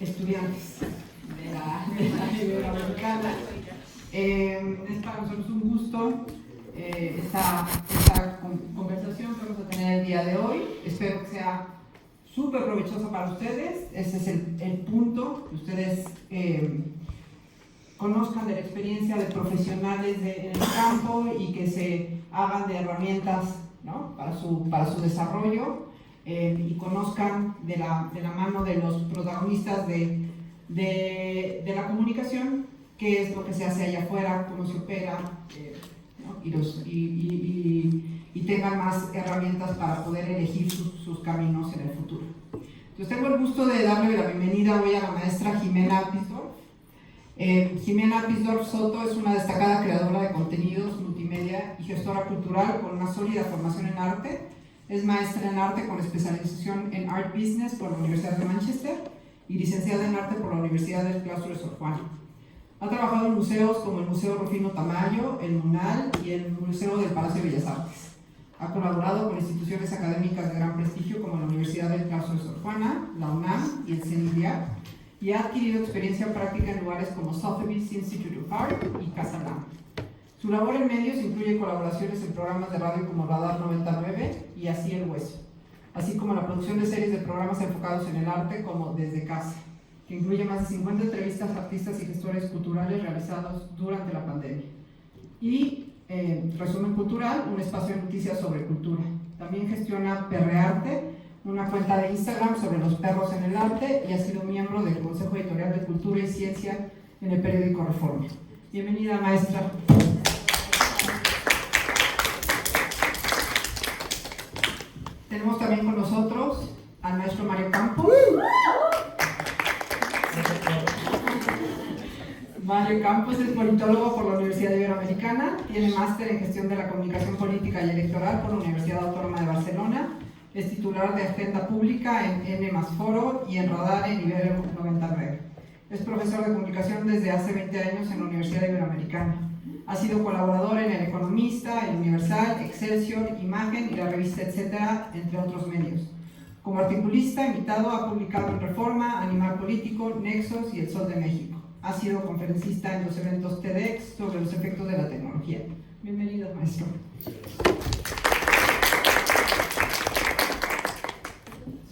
estudiantes de la Iberoamericana. Es para nosotros un gusto esta conversación que vamos a tener el día de hoy. Espero que sea súper provechosa para ustedes. Ese es el punto, que ustedes conozcan de la experiencia de profesionales en el campo y que se hagan de herramientas, ¿no?, para su desarrollo, y conozcan de la mano de los protagonistas de la comunicación qué es lo que se hace allá afuera, cómo se opera, ¿no?, y tengan más herramientas para poder elegir sus caminos en el futuro. Entonces tengo el gusto de darle la bienvenida hoy a la maestra Jimena Appisdorf. Jimena Appisdorf Soto es una destacada creadora de contenidos multimedia y gestora cultural con una sólida formación en arte. Es maestra en arte con especialización en Art Business por la Universidad de Manchester y licenciada en arte por la Universidad del Claustro de Sor Juana. Ha trabajado en museos como el Museo Rufino Tamayo, el MUNAL y el Museo del Palacio de Bellas Artes. Ha colaborado con instituciones académicas de gran prestigio como la Universidad del Claustro de Sor Juana, la UNAM y el CENIDIA, y ha adquirido experiencia práctica en lugares como Sotheby's Institute of Art y Casa Blanca. Su labor en medios incluye colaboraciones en programas de radio como Radar 99 y Así el Hueso, así como la producción de series de programas enfocados en el arte como Desde Casa, que incluye más de 50 entrevistas a artistas y gestores culturales realizados durante la pandemia. Y Resumen Cultural, un espacio de noticias sobre cultura. También gestiona Perrearte, una cuenta de Instagram sobre los perros en el arte, y ha sido miembro del Consejo Editorial de Cultura y Ciencia en el periódico Reforma. Bienvenida, maestra. Tenemos también con nosotros al maestro Mario Campos. Mario Campos es politólogo por la Universidad Iberoamericana, tiene máster en gestión de la comunicación política y electoral por la Universidad Autónoma de Barcelona, es titular de Agenda Pública en N+ Foro y en Radar en Ibero 99. Es profesor de comunicación desde hace 20 años en la Universidad Iberoamericana. Ha sido colaborador en El Economista, El Universal, Excelsior, Imagen y la revista Etcétera, entre otros medios. Como articulista invitado ha publicado en Reforma, Animal Político, Nexos y El Sol de México. Ha sido conferencista en los eventos TEDx sobre los efectos de la tecnología. Bienvenido, maestro.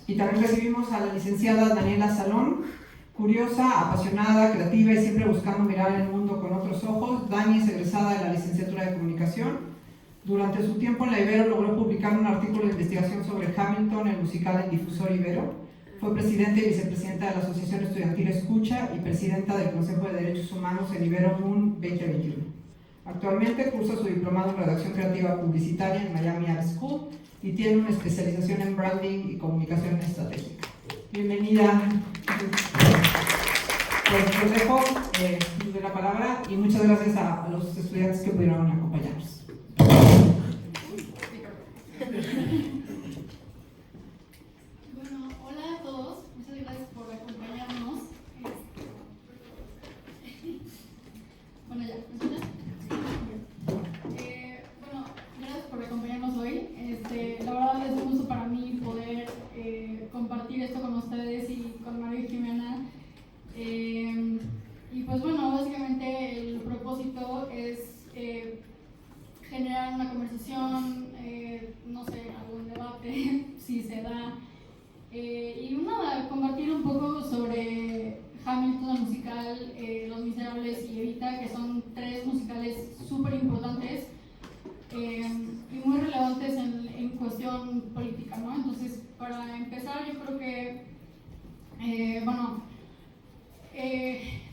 Y también recibimos a la licenciada Daniela Salón, curiosa, apasionada, creativa y siempre buscando mirar el mundo con otros ojos. Dani es egresada de la licenciatura de comunicación. Durante su tiempo en la Ibero logró publicar un artículo de investigación sobre Hamilton, el musical en Difusor Ibero. Fue presidenta y vicepresidenta de la Asociación Estudiantil Escucha y presidenta del Consejo de Derechos Humanos en Ibero Moon 2021. Actualmente cursa su diplomado en redacción creativa publicitaria en Miami Art School y tiene una especialización en branding y comunicación estratégica. Bienvenida. Pues les dejo de la palabra y muchas gracias a los estudiantes que pudieron acompañarnos. Bueno, hola a todos, muchas gracias por acompañarnos. Bueno, ya, ¿me escuchan? Bueno, gracias por acompañarnos hoy. La verdad es un gusto para mí poder compartir esto con ustedes y con Mario y Jimena. Y pues bueno, básicamente el propósito es generar una conversación, no sé, algún debate, si se da, y nada, compartir un poco sobre Hamilton, el musical, Los Miserables y Evita, que son tres musicales súper importantes y muy relevantes en cuestión política, ¿no? Entonces, para empezar, yo creo que,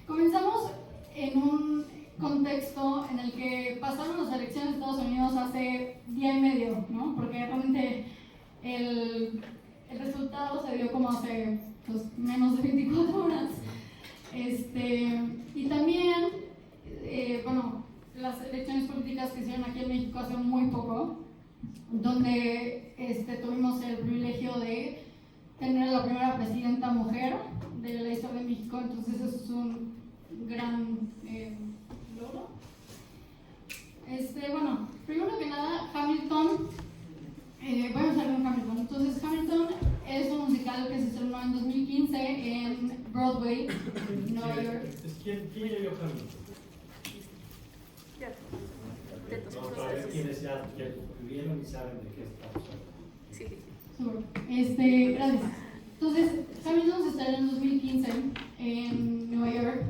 comenzamos en un contexto en el que pasaron las elecciones de Estados Unidos hace día y medio, ¿no? Porque realmente el resultado se dio como hace menos de 24 horas. Y también, las elecciones políticas que se hicieron aquí en México hace muy poco, donde tuvimos el privilegio de tener a la primera presidenta mujer de la historia de México, entonces eso es un gran logro. Primero que nada, Hamilton, voy a empezar con Hamilton. Entonces, Hamilton es un musical que se estrenó en 2015 en Broadway, Nueva York. ¿Quién vio Hamilton? No, para ver quiénes ya vieron y saben de qué está pasando. Sí. Gracias. Entonces, Hamilton se estrenó en 2015 en Nueva York.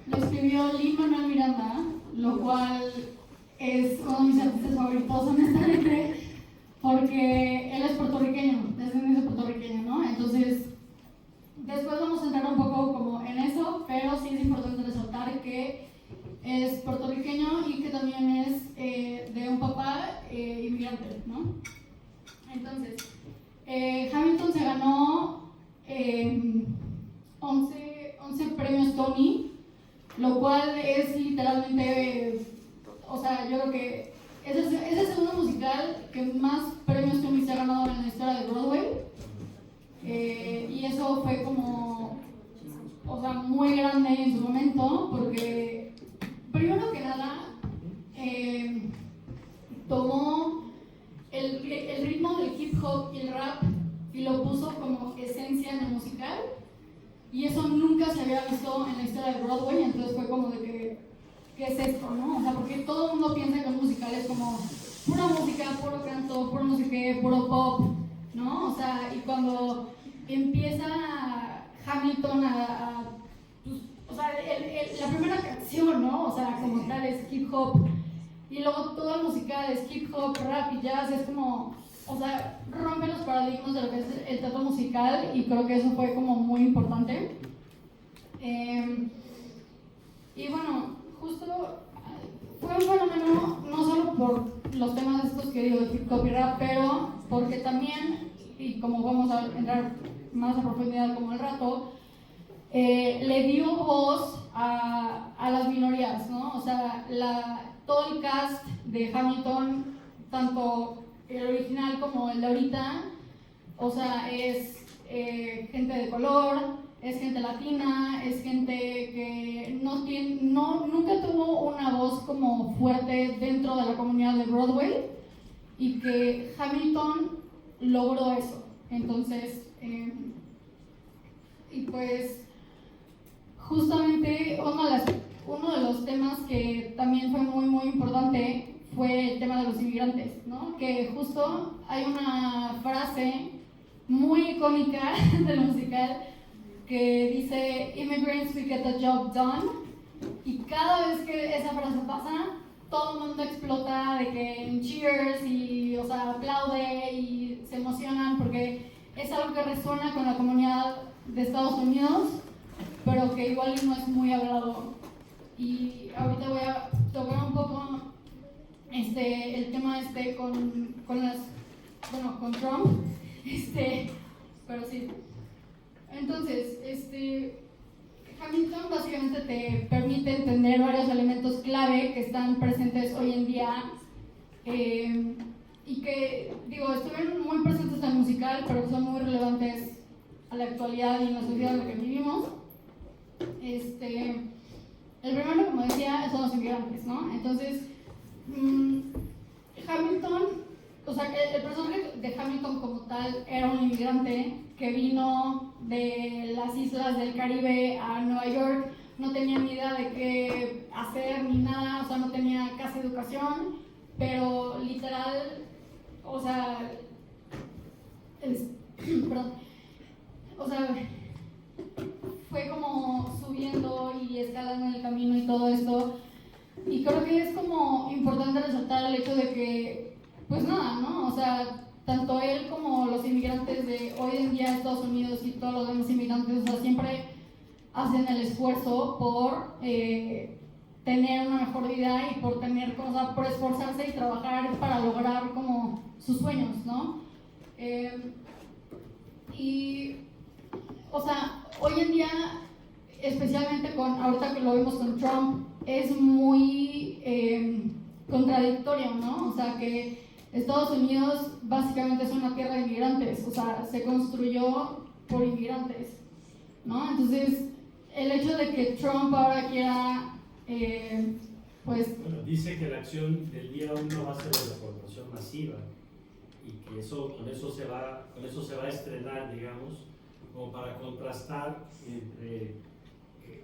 Lo escribió Lin-Manuel Miranda, lo cual es uno de mis artistas favoritos, honestamente, porque él es puertorriqueño, descendencia puertorriqueña, ¿no? Entonces, después vamos a entrar un poco como en eso, pero sí es importante resaltar que es puertorriqueño y que también es de un papá inmigrante, ¿no? Entonces, Hamilton se ganó 11 premios Tony, lo cual es literalmente, o sea, yo creo que es el segundo musical que más premios Tony se ha ganado en la historia de Broadway. Y eso fue como, o sea, muy grande en su momento, porque primero que nada tomó el ritmo del hip hop y el rap y lo puso como esencia en el musical, y eso nunca se había visto en la historia de Broadway. Entonces fue como de que, ¿qué es esto, no? O sea, porque todo el mundo piensa que un musical es como pura música, puro canto, puro no sé qué, puro pop, ¿no? O sea, y cuando empieza Hamilton pues, o sea, la primera canción, ¿no? O sea, como tal es hip hop, y luego todo el musical es hip hop, rap y jazz, es como, o sea, rompe los paradigmas de lo que es el teatro musical, y creo que eso fue como muy importante. Y bueno, justo fue un fenómeno no solo por los temas estos que digo de hip hop y rap, pero porque también, y como vamos a entrar más a profundidad como al rato, le dio voz a las minorías, ¿no? O sea, todo el cast de Hamilton, tanto el original como el de ahorita, o sea, es gente de color, es gente latina, es gente que nunca tuvo una voz como fuerte dentro de la comunidad de Broadway, y que Hamilton logró eso. Entonces, y pues justamente uno de los temas que también fue muy muy importante fue el tema de los inmigrantes, ¿no? Que justo hay una frase muy icónica del musical que dice "Immigrants, we get the job done", y cada vez que esa frase pasa, todo el mundo explota de que en cheers y, o sea, aplaude y se emocionan, porque es algo que resuena con la comunidad de Estados Unidos, pero que igual no es muy hablado. Y ahorita voy a tocar un poco el tema con Trump, pero sí. Entonces, Hamilton básicamente te permite entender varios elementos clave que están presentes hoy en día, y que, digo, estuvieron muy presentes en el musical, pero son muy relevantes a la actualidad y en la sociedad en la que vivimos. El primero, como decía, son los inmigrantes, ¿no? Entonces, Hamilton, o sea, el personaje de Hamilton como tal era un inmigrante que vino de las islas del Caribe a Nueva York, no tenía ni idea de qué hacer ni nada, o sea, no tenía casi educación, pero literal, o sea, perdón, o sea, fue como subiendo y escalando en el camino y todo esto. Y creo que es como importante resaltar el hecho de que, pues nada, ¿no? O sea, tanto él como los inmigrantes de hoy en día Estados Unidos y todos los demás inmigrantes, o sea, siempre hacen el esfuerzo por tener una mejor vida y por tener cosas, por esforzarse y trabajar para lograr como sus sueños, ¿no? Y, o sea, hoy en día, especialmente ahorita que lo vemos con Trump, es muy contradictorio, ¿no? O sea, que Estados Unidos básicamente es una tierra de inmigrantes, o sea, se construyó por inmigrantes, ¿no? Entonces, el hecho de que Trump ahora quiera, pues... Bueno, dice que la acción del día 1 va a ser la deportación masiva. y que con eso se va a estrenar, digamos, como para contrastar entre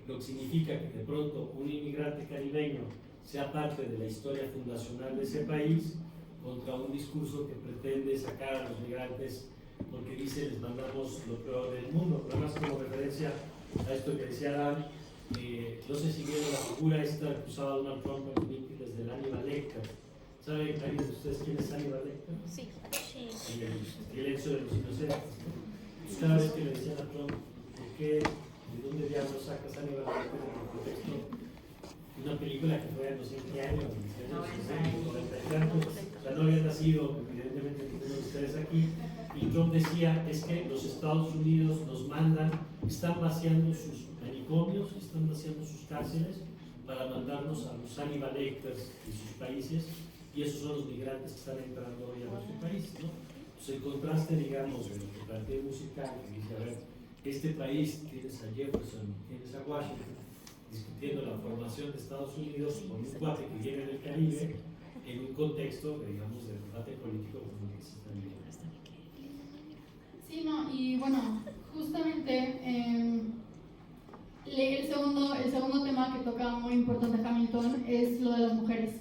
lo que significa que de pronto un inmigrante caribeño sea parte de la historia fundacional de ese país, contra un discurso que pretende sacar a los migrantes porque dice les mandamos lo peor del mundo. Pero además, como referencia a esto que decía Dan, no sé si vieron la figura esta que usaba Donald Trump en los mítines del Hannibal Lecter. ¿Sabe alguien de ustedes quién es Hannibal Lecter? Sí. El silencio de los inocentes. Pues cada vez que le decían a Trump, ¿por qué? ¿De dónde diablos sacas Hannibal Lecter en el contexto de una película que fue en los 20 años, 90 y tantos? O sea, no había nacido, evidentemente, ninguno de ustedes aquí. Y Trump decía, es que los Estados Unidos nos mandan, están vaciando sus manicomios, están vaciando sus cárceles para mandarnos a los Hannibal Lecters de sus países, y esos son los migrantes que están entrando hoy a nuestro país, ¿no? Pues el contraste, digamos, de lo que plantea el musical, que dice, a ver, este país, tienes a Jefferson, tienes a Washington, discutiendo la formación de Estados Unidos con un cuate que viene del Caribe, en un contexto, digamos, de debate político como el que se está viviendo. Sí, no, y bueno, justamente el segundo tema que toca muy importante Hamilton es lo de las mujeres.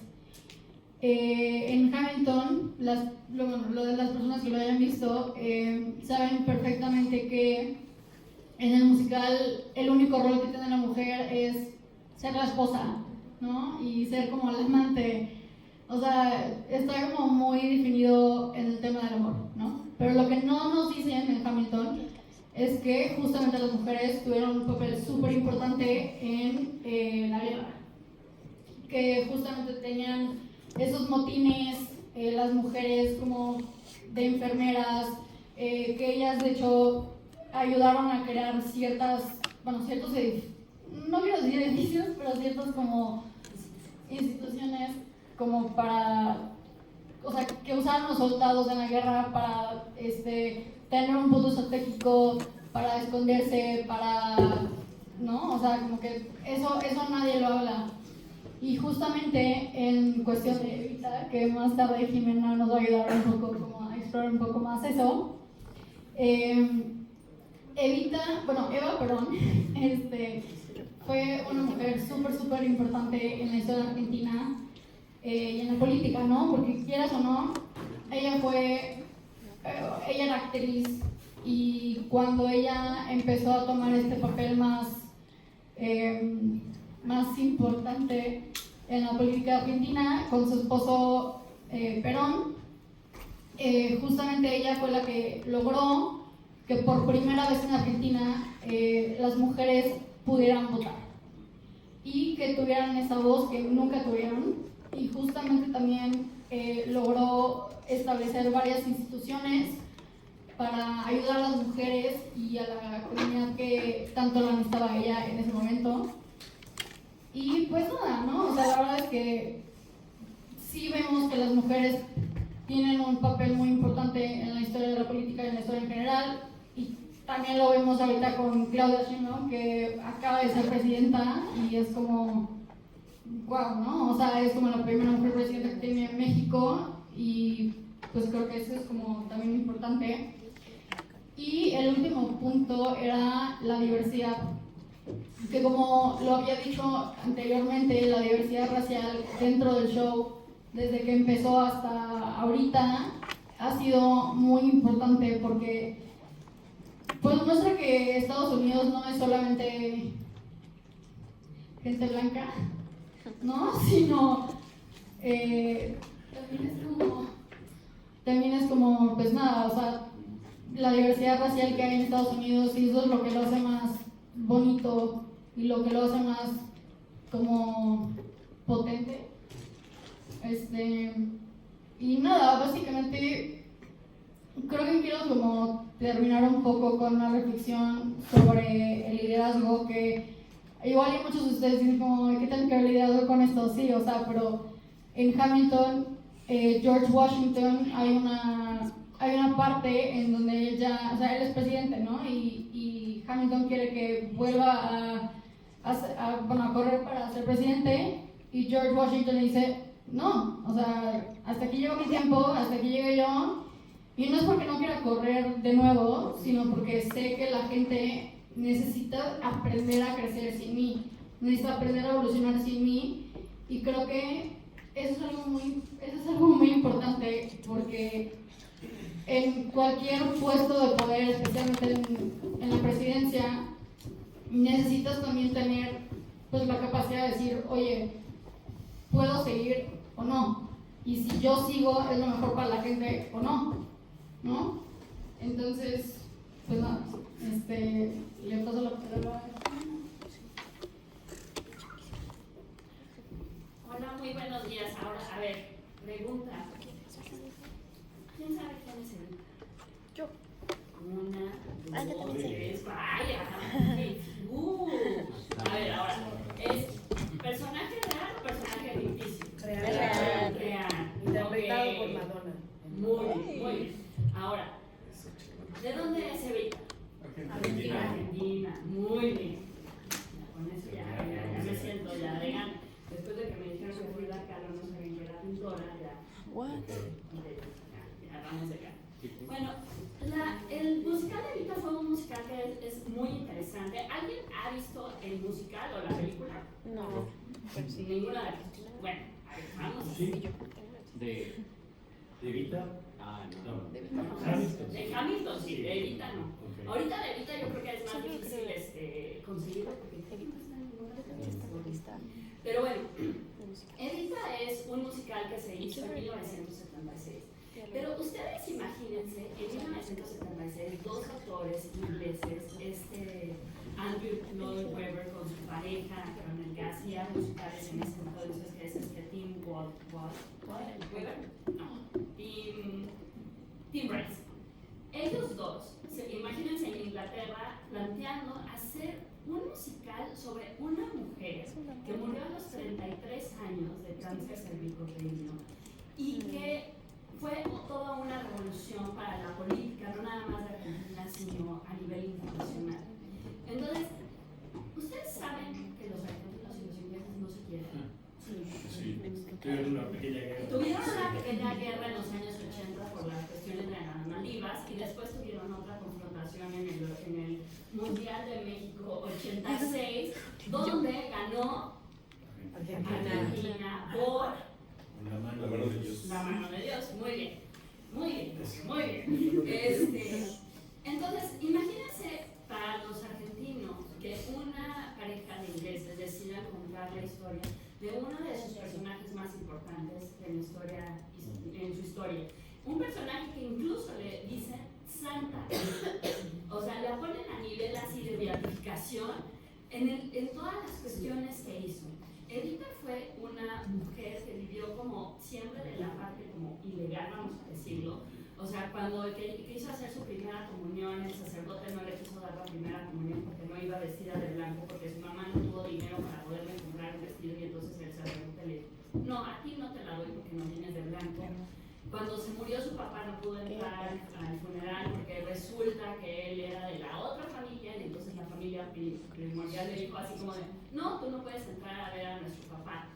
En Hamilton, lo de las personas que lo hayan visto saben perfectamente que en el musical el único rol que tiene la mujer es ser la esposa, ¿no? Y ser como la amante. O sea, está como muy definido en el tema del amor, ¿no? Pero lo que no nos dicen en Hamilton es que justamente las mujeres tuvieron un papel súper importante en la guerra. Que justamente tenían esos motines, las mujeres como de enfermeras, que ellas de hecho ayudaron a crear ciertos edificios, no quiero decir edificios, pero ciertas como instituciones como para, o sea, que usaban los soldados en la guerra para tener un punto estratégico, para esconderse, ¿no? O sea, como que eso nadie lo habla. Y justamente en cuestión de Evita, que más tarde Jimena nos va a ayudar un poco como a explorar un poco más eso, Eva Perón, fue una mujer súper importante en la historia de Argentina y en la política, ¿no? Porque quieras o no, ella era actriz, y cuando ella empezó a tomar este papel más importante en la política argentina con su esposo Perón, justamente ella fue la que logró que por primera vez en Argentina las mujeres pudieran votar y que tuvieran esa voz que nunca tuvieron, y justamente también logró establecer varias instituciones para ayudar a las mujeres y a la comunidad que tanto la necesitaba ella en ese momento. Y pues nada, ¿no? O sea, la verdad es que sí vemos que las mujeres tienen un papel muy importante en la historia de la política y en la historia en general, y también lo vemos ahorita con Claudia Sheinbaum, que acaba de ser presidenta, y es como, wow, ¿no? O sea, es como la primera mujer presidenta que tiene México, y pues creo que eso es como también importante. Y el último punto era la diversidad, que como lo había dicho anteriormente, la diversidad racial dentro del show, desde que empezó hasta ahorita, ha sido muy importante, porque pues muestra que Estados Unidos no es solamente gente blanca, ¿no? Sino también es como, pues nada, o sea, la diversidad racial que hay en Estados Unidos, y eso es lo que lo hace más bonito y lo que lo hace más como potente. Y nada, básicamente creo que quiero como terminar un poco con una reflexión sobre el liderazgo, que igual hay muchos de ustedes dicen como, ¿qué tiene que ver el liderazgo con esto? Sí, o sea, pero en Hamilton, George Washington, hay una parte en donde él es presidente, ¿no? Y Hamilton quiere que vuelva a correr para ser presidente, y George Washington le dice, no, o sea, hasta aquí llegó mi tiempo, hasta aquí llegué yo, Y no es porque no quiera correr de nuevo, sino porque sé que la gente necesita aprender a crecer sin mí, necesita aprender a evolucionar sin mí, y creo que eso es algo muy importante, porque en cualquier puesto de poder, especialmente en la presidencia, necesitas también tener pues la capacidad de decir, oye, puedo seguir o no, y si yo sigo es lo mejor para la gente o no, ¿no? Entonces, pues nada, le paso la palabra. Hola, muy buenos días. Ahora, a ver, pregunta. ¿Quién sabe quién es Evita? Yo. Una, yo dos, también sé. tres, vaya. A ver, ahora, ¿es personaje real o personaje ficticio? Real. Real. Interpretado Ok. por Madonna. Muy bien. Ahora, ¿de dónde es Evita? Argentina. Muy bien. Con eso ya me siento ya de gana. Después de que me dijeron que Frida Kahlo no sabía que era pintora, ya vamos de acá. Bueno, el musical de Evita fue un musical que es muy interesante. ¿Alguien ha visto el musical o la película? No. Ninguna de las. Bueno, a ver, vamos. Sí. ¿De Evita? No. Hamilton. De Hamilton, sí, de Evita no. Ok. Ahorita de Evita yo creo que es más difícil conseguirlo porque Evita está en ninguna de las. Pero bueno, Evita es un musical que se hizo en 1976. Pero ustedes imagínense, en 1976, dos actores ingleses, Andrew Lloyd Webber con su pareja, con el que hacía musicales en ese entonces, que es Tim Webber, no, Tim Rice. Ellos dos, imagínense en Inglaterra planteando hacer un musical sobre una mujer que murió a los 33 años de cáncer cervicuterino y que fue toda una revolución para la política, no nada más de Argentina, sino a nivel internacional. Entonces, ¿ustedes saben que los argentinos y los ingleses no se quieren? Sí. Tuvieron una pequeña guerra. Tuvieron una pequeña guerra en los años 80 por las cuestiones de las Maldivas y después tuvieron otra confrontación en el Mundial de México 86, donde ganó Argentina por La mano de Dios. la mano de Dios. Muy bien, muy bien, muy bien. Entonces, imagínense para los argentinos que una pareja de ingleses decida contar la historia de uno de sus personajes más importantes de la historia, en su historia. Un personaje que incluso le dicen santa. O sea, la ponen a nivel así de beatificación en todas las cuestiones que hizo. Evita fue una mujer que vivió como siempre de la parte como ilegal, vamos a decirlo. O sea, cuando quiso hacer su primera comunión, el sacerdote no le quiso dar la primera comunión porque no iba vestida de blanco, porque su mamá no tuvo dinero para poderle comprar un vestido y entonces el sacerdote le dijo, no, a ti no te la doy porque no vienes de blanco. Cuando se murió su papá no pudo entrar al funeral porque resulta que él era de la otra familia y entonces la familia primordial le dijo así como de, no, tú no puedes entrar a ver a nuestro papá.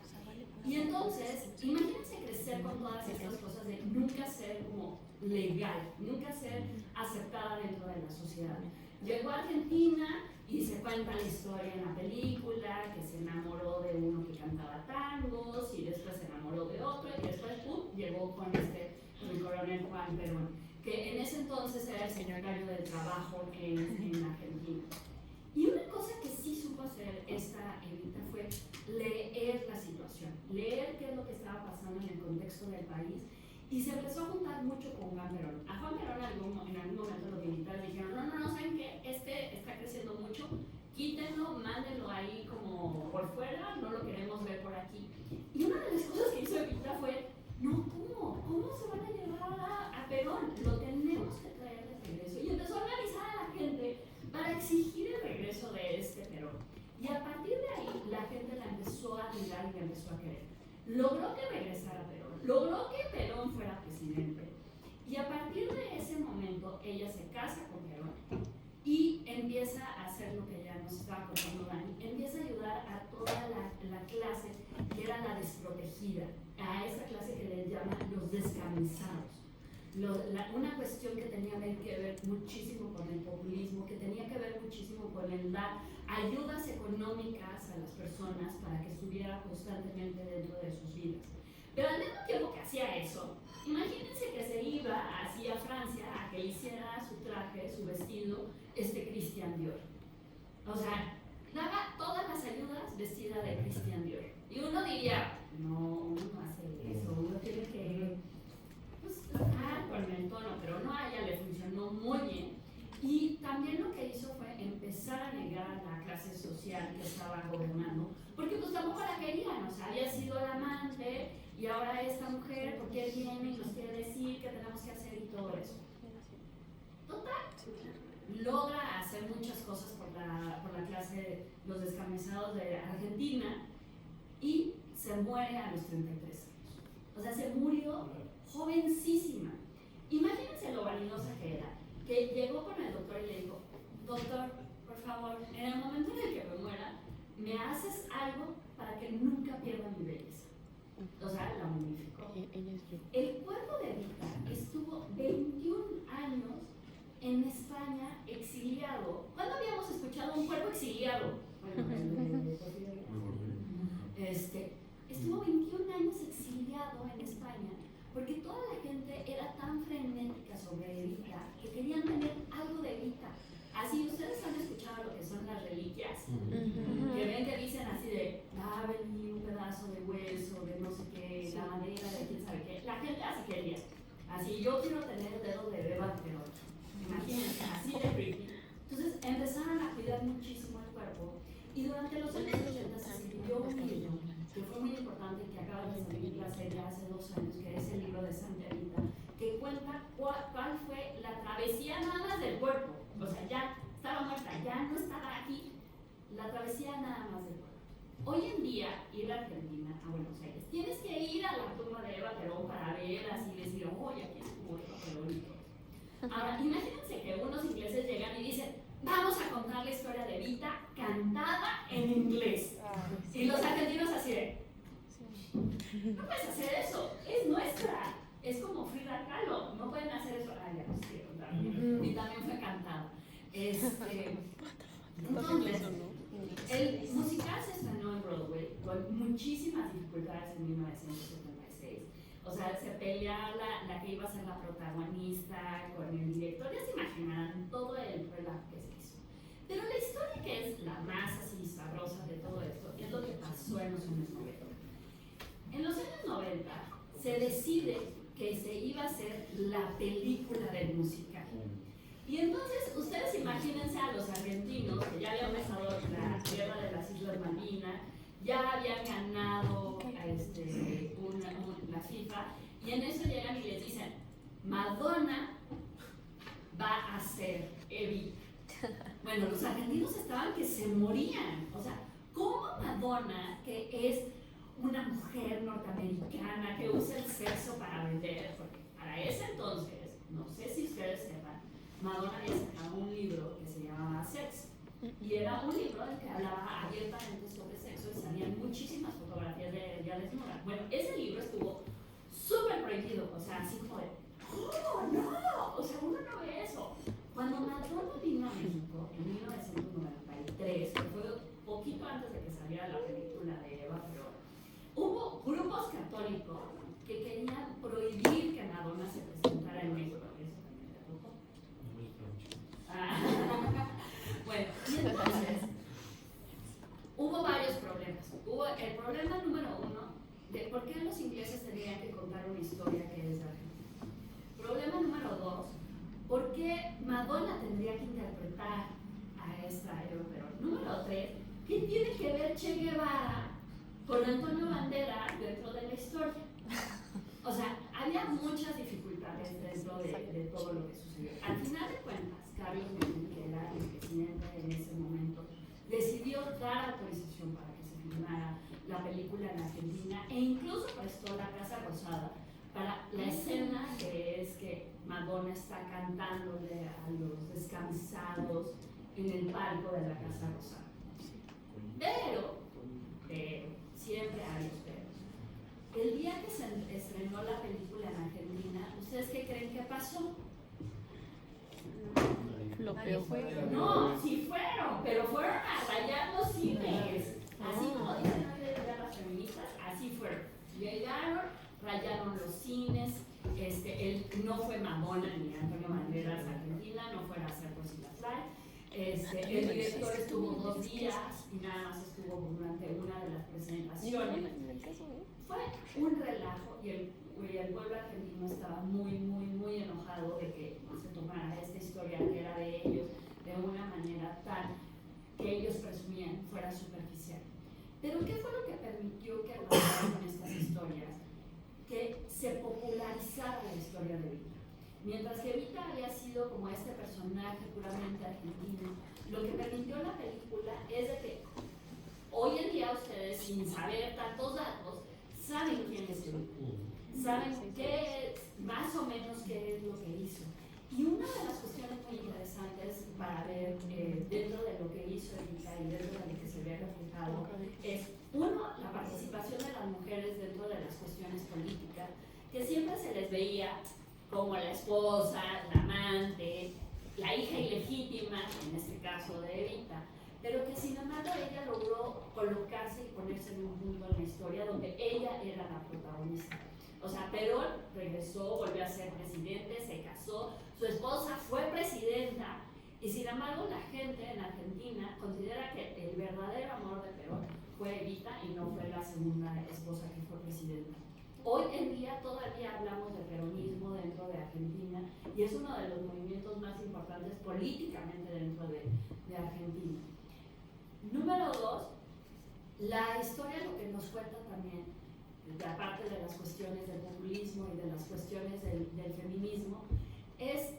Y entonces, imagínense crecer con todas estas cosas de nunca ser como legal, nunca ser aceptada dentro de la sociedad. Llegó a Argentina y se cuenta la historia en la película, que se enamoró de uno que cantaba tangos y después se enamoró de otro y después llegó con el coronel Juan Perón, que en ese entonces era el secretario del Trabajo en Argentina. Y una cosa que sí supo hacer esta Evita fue leer la situación, leer qué es lo que estaba pasando en el contexto del país y se empezó a juntar mucho con Juan Perón. A Juan Perón en algún momento los militares dijeron, no, ¿saben qué? Está creciendo mucho, quítenlo, mándenlo ahí como por fuera, no lo queremos ver por aquí. Y una de las cosas que hizo Evita fue, no, ¿cómo se van a llevar a Perón? Lo tenemos que traer de regreso. Y empezó a organizar a la gente para exigir el regreso de Perón. Y a partir de ahí, la gente la empezó a admirar y la empezó a querer. Logró que regresara Perón, logró que Perón fuera presidente. Y a partir de ese momento, ella se casa con Perón y empieza a hacer lo que ya nos estaba contando Dani. Empieza a ayudar a toda la clase que era la desprotegida, a esa clase que les llaman los descamisados. una cuestión que tenía que ver muchísimo con el populismo, que tenía que ver muchísimo con el dar ayudas económicas a las personas para que estuviera constantemente dentro de sus vidas. Pero al mismo tiempo que hacía eso, imagínense que se iba así a Francia a que hiciera su traje, su vestido, Christian Dior. O sea, daba todas las ayudas vestida de Christian Dior. Y uno diría, no, uno no hace eso, uno tiene que estar con el tono, pero no, a ella le funcionó muy bien. Y también lo que hizo fue empezar a negar a la clase social que estaba gobernando, porque pues tampoco la querían, o sea, había sido la amante y ahora esta mujer, ¿por qué viene y nos quiere decir qué tenemos que hacer y todo eso? Total, logra hacer muchas cosas por la clase, los descamisados de Argentina, y se muere a los 33 años. O sea, se murió jovencísima. Imagínense lo vanidosa que era, que llegó con el doctor y le dijo, doctor, por favor, en el momento en el que me muera, me haces algo para que nunca pierda mi belleza. O sea, la momificó. El cuerpo de Evita estuvo 21 años en España exiliado. ¿Cuándo habíamos escuchado un cuerpo exiliado? Bueno, estuvo 21 años exiliado en España porque toda la gente era tan frenética sobre Evita que querían tener algo de Evita. Así, ustedes han escuchado lo que son las reliquias, que ven que dicen así de, venir un pedazo de hueso, de no sé qué, la madera, de quién sabe qué. La gente así quería. Así, yo quiero tener dedos de beba, pero imagínense, así de creepy. Entonces empezaron a cuidar muchísimo el cuerpo y durante los años 80 se escribió un libro que fue muy importante, que acaba de salir la serie hace 2 años, que es el libro de Santa Evita, que cuenta cuál fue la travesía nada más del cuerpo. O sea, ya estaba muerta, ya no estaba aquí. La travesía nada más del cuerpo. Hoy en día, ir a Argentina, a Buenos Aires, tienes que ir a la tumba de Eva Perón para ver así y decir, oye, aquí estuvo Eva Perón y todo eso. Ahora, imagínense que unos ingleses llegan y dicen, vamos a contar la historia de Evita cantada en inglés. Y los argentinos así de, no puedes hacer eso, es nuestra. Es como Frida Kahlo, no pueden hacer eso. Ya lo hicieron también. Y también fue cantado. Entonces, el musical se estrenó en Broadway con muchísimas dificultades en 1976. O sea, se pelea la que iba a ser la protagonista con el director. Ya se imaginarán todo el relajo que se hizo. Pero la historia que es la más así sabrosa de todo esto es lo que pasó en los años 90. En los años 90 se decide que se iba a hacer la película del musical. Y entonces, ustedes imagínense a los argentinos que ya habían pasado la guerra de las Islas Malvinas, ya habían ganado la FIFA, y en eso llegan y les dicen, Madonna va a ser Evita. Bueno, los argentinos estaban que se morían. O sea, ¿cómo Madonna, que es una mujer norteamericana que usa el sexo para vender? Porque para ese entonces, no sé si ustedes sepan, Madonna había sacado un libro que se llamaba Sex. Y era un libro en el que hablaba abiertamente sobre sexo y salían muchísimas fotografías de ella desnuda. Bueno, ese libro estuvo súper prohibido, o sea, así como de, ¡oh, no! O sea, uno no ve eso. Cuando Madonna vino a México en 1993, que fue poquito antes de que saliera la película de Eva Perón, hubo grupos católicos que querían prohibir que Madonna se presentara en México. Eso también le tocó. Bueno, y entonces hubo varios problemas. Hubo el problema número 1 de por qué los ingleses tendrían que contar una historia que es de Argentina. Problema número 2, ¿por qué Madonna tendría que interpretar a esta Eva Perón? Número 3, ¿qué tiene que ver Che Guevara con Antonio Banderas dentro de la historia? O sea, había muchas dificultades dentro de todo lo que sucedió. Al final de cuentas, Carlos Menem, que era el presidente en ese momento, decidió dar autorización para que se filmara la película en Argentina e incluso prestó la Casa Rosada para la escena que es que Madonna está cantándole a los descamisados en el palco de la Casa Rosada. Pero, siempre hay los peros. El día que se estrenó la película en Argentina, Argentina, ¿ustedes qué creen que pasó? Lo peor fue. No, sí fueron, pero fueron a rayar los cines. Así como dicen las feministas, así fueron. Llegaron, rayaron los cines. Él no fue Madonna ni Antonio Banderas Argentina, no fue a hacer Cosita Fly. El director estuvo 2 días y nada más estuvo durante una de las presentaciones. Fue un relajo y el pueblo argentino estaba muy enojado de que se tomara esta historia que era de ellos de una manera tal que ellos presumían fuera superficial. Pero ¿qué fue lo que permitió que con estas historias? Que se popularizara la historia de Evita. Mientras que Evita había sido como este personaje puramente argentino, lo que permitió la película es de que hoy en día ustedes, sin saber tantos datos, saben quién es Evita. Saben qué, más o menos qué es lo que hizo. Y una de las cuestiones muy interesantes para ver dentro de lo que hizo Evita y dentro de lo que se ve reflejado es, uno, la participación de las mujeres dentro de las cuestiones políticas, que siempre se les veía como la esposa, la amante, la hija ilegítima, en este caso de Evita, pero que sin embargo ella logró colocarse y ponerse en un punto en la historia donde ella era la protagonista. O sea, Perón regresó, volvió a ser presidente, se casó, su esposa fue presidenta y sin embargo la gente en Argentina considera que el verdadero amor de Perón fue Evita y no fue la segunda esposa que fue presidenta. Hoy en día todavía hablamos de peronismo dentro de Argentina y es uno de los movimientos más importantes políticamente dentro de Argentina. Número 2, la historia lo que nos cuenta también, aparte de las cuestiones del populismo y de las cuestiones del feminismo, es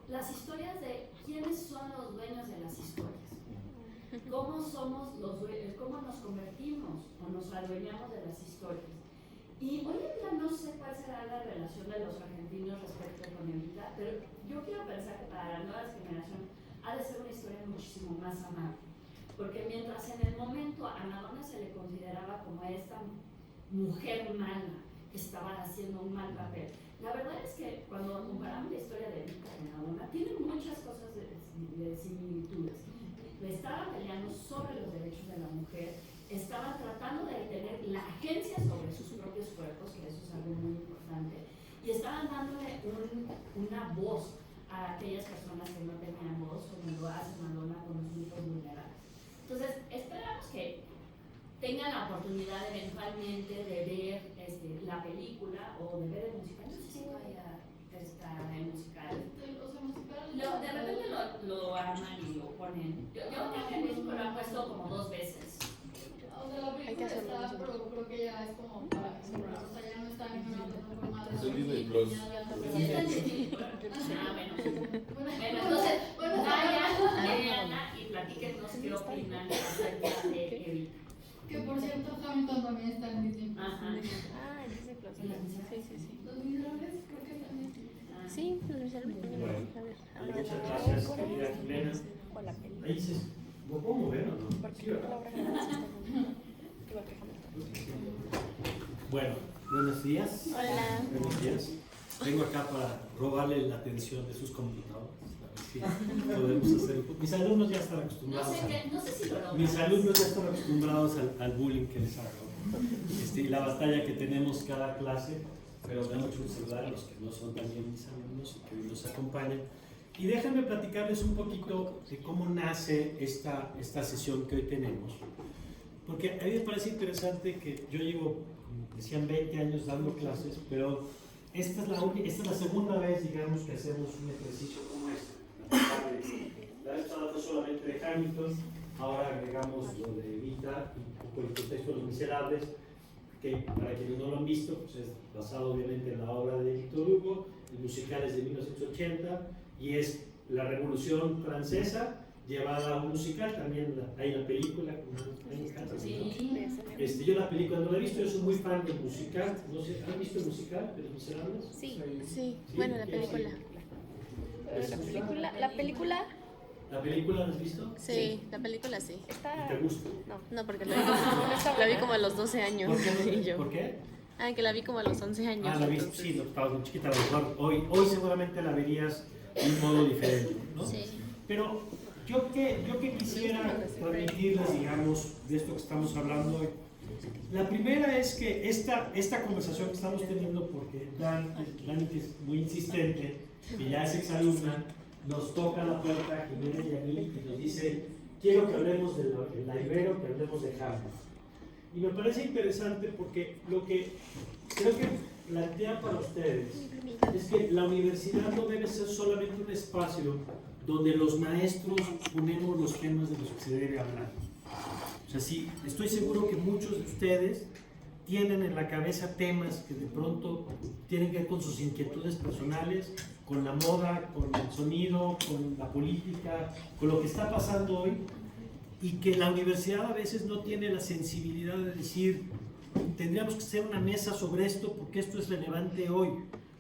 las historias de quiénes son los dueños de las historias. ¿Cómo somos cómo nos convertimos o nos adueñamos de las historias? Y hoy en día no sé cuál será la relación de los argentinos respecto con Evita, pero yo quiero pensar que para la nueva generación ha de ser una historia muchísimo más amable. Porque mientras en el momento a Madonna se le consideraba como esta mujer mala que estaba haciendo un mal papel, la verdad es que cuando comparamos la historia de Evita con Madonna, tienen muchas cosas de similitudes. Estaban peleando sobre los derechos de la mujer, estaban tratando de tener la agencia sobre sus propios cuerpos, que eso es algo muy importante, y estaban dándole una voz a aquellas personas que no tenían voz, como lo hace Madonna con los grupos vulnerables. Entonces, esperamos que tengan la oportunidad eventualmente de ver la película o de ver el musical. No sé si todavía está el musical. De repente lo arman y lo ponen. Yo creo que en México lo han puesto como 2 veces. O sea, la película está, pero creo que ya es como para comprar. O sea, ya no está en una plataforma de Disney Plus. Sí, está en Disney Plus. Bueno, entonces, vayan, véanla y platíquenos qué opinan acerca de Evita. Que por cierto, Hamilton también está en Disney. Ajá. Ah, Disney Plus. Sí. Los Miserables creo que están en Disney. Sí, Los Miserables también. Bueno, A ver, muchas gracias, querida Jimena. o la peli. Ahí dices, ¿lo puedo mover o no? Porque Sí, ¿verdad? la obra general sí está muy- igual que Hamilton. Bueno, buenos días. Hola. Buenos días. Vengo acá para robarle la atención de sus computadoras. A ver si podemos hacer. Mis alumnos ya están acostumbrados. No sé si lo logran. Mis alumnos ya están acostumbrados al bullying que les hago. Y la batalla que tenemos cada clase, pero me da mucho gusto saludar a los que no son también mis alumnos y que hoy nos acompañan. Y déjenme platicarles un poquito de cómo nace esta sesión que hoy tenemos. Porque a mí me parece interesante que yo llevo, como decían, 20 años dando clases, pero esta es la segunda vez, digamos, que hacemos un ejercicio como este. La vez pasada fue solamente de Hamilton, ahora agregamos lo de Evita y un poco el contexto de Los Miserables, que para quienes no lo han visto, pues es basado obviamente en la obra de Víctor Hugo, el musical es de 1980 y es la Revolución Francesa llevada a un musical, también hay la película, me encanta. Sí. Yo la película no la he visto, yo soy muy fan del musical, no sé, ¿han visto el musical de Los Miserables? Sí. Bueno, la ¿Qué película. ¿La película la has visto? Sí, la película sí. ¿Y te gusta? No, porque la vi como a los 12 años. ¿Por qué? Y yo. ¿Por qué? Ah, que la vi como a los 11 años. Ah, la viste, entonces. sí, no, estabas muy chiquita, a lo mejor hoy seguramente la verías de un modo diferente, ¿no? Sí. Pero yo que quisiera transmitirles, digamos, de esto que estamos hablando hoy. La primera es que esta conversación que estamos teniendo, porque Dani, que es muy insistente, que ya es exalumna, nos toca la puerta, Jimena y a mí, y nos dice, quiero que hablemos del Ibero, que hablemos de Hamlet. Y me parece interesante porque lo que creo que plantea para ustedes es que la universidad no debe ser solamente un espacio donde los maestros ponemos los temas de los que se debe hablar. O sea, sí, estoy seguro que muchos de ustedes tienen en la cabeza temas que de pronto tienen que ver con sus inquietudes personales, con la moda, con el sonido, con la política, con lo que está pasando hoy, y que la universidad a veces no tiene la sensibilidad de decir, tendríamos que hacer una mesa sobre esto porque esto es relevante hoy,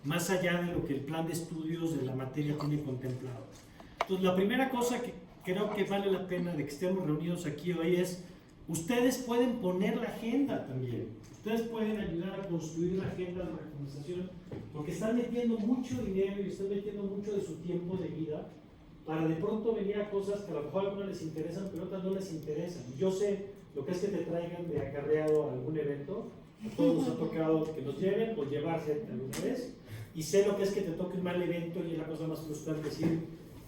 más allá de lo que el plan de estudios de la materia tiene contemplado. Entonces, la primera cosa que creo que vale la pena de que estemos reunidos aquí hoy es, ustedes pueden poner la agenda también, ustedes pueden ayudar a construir la agenda de la conversación, porque están metiendo mucho dinero y están metiendo mucho de su tiempo de vida para de pronto venir a cosas que a lo mejor a algunas les interesan, pero a otras no les interesan. Yo sé lo que es que te traigan de acarreado a algún evento, a todos nos ha tocado que nos lleven o llevarse alguna vez, y sé lo que es que te toque un mal evento y es la cosa más frustrante decir,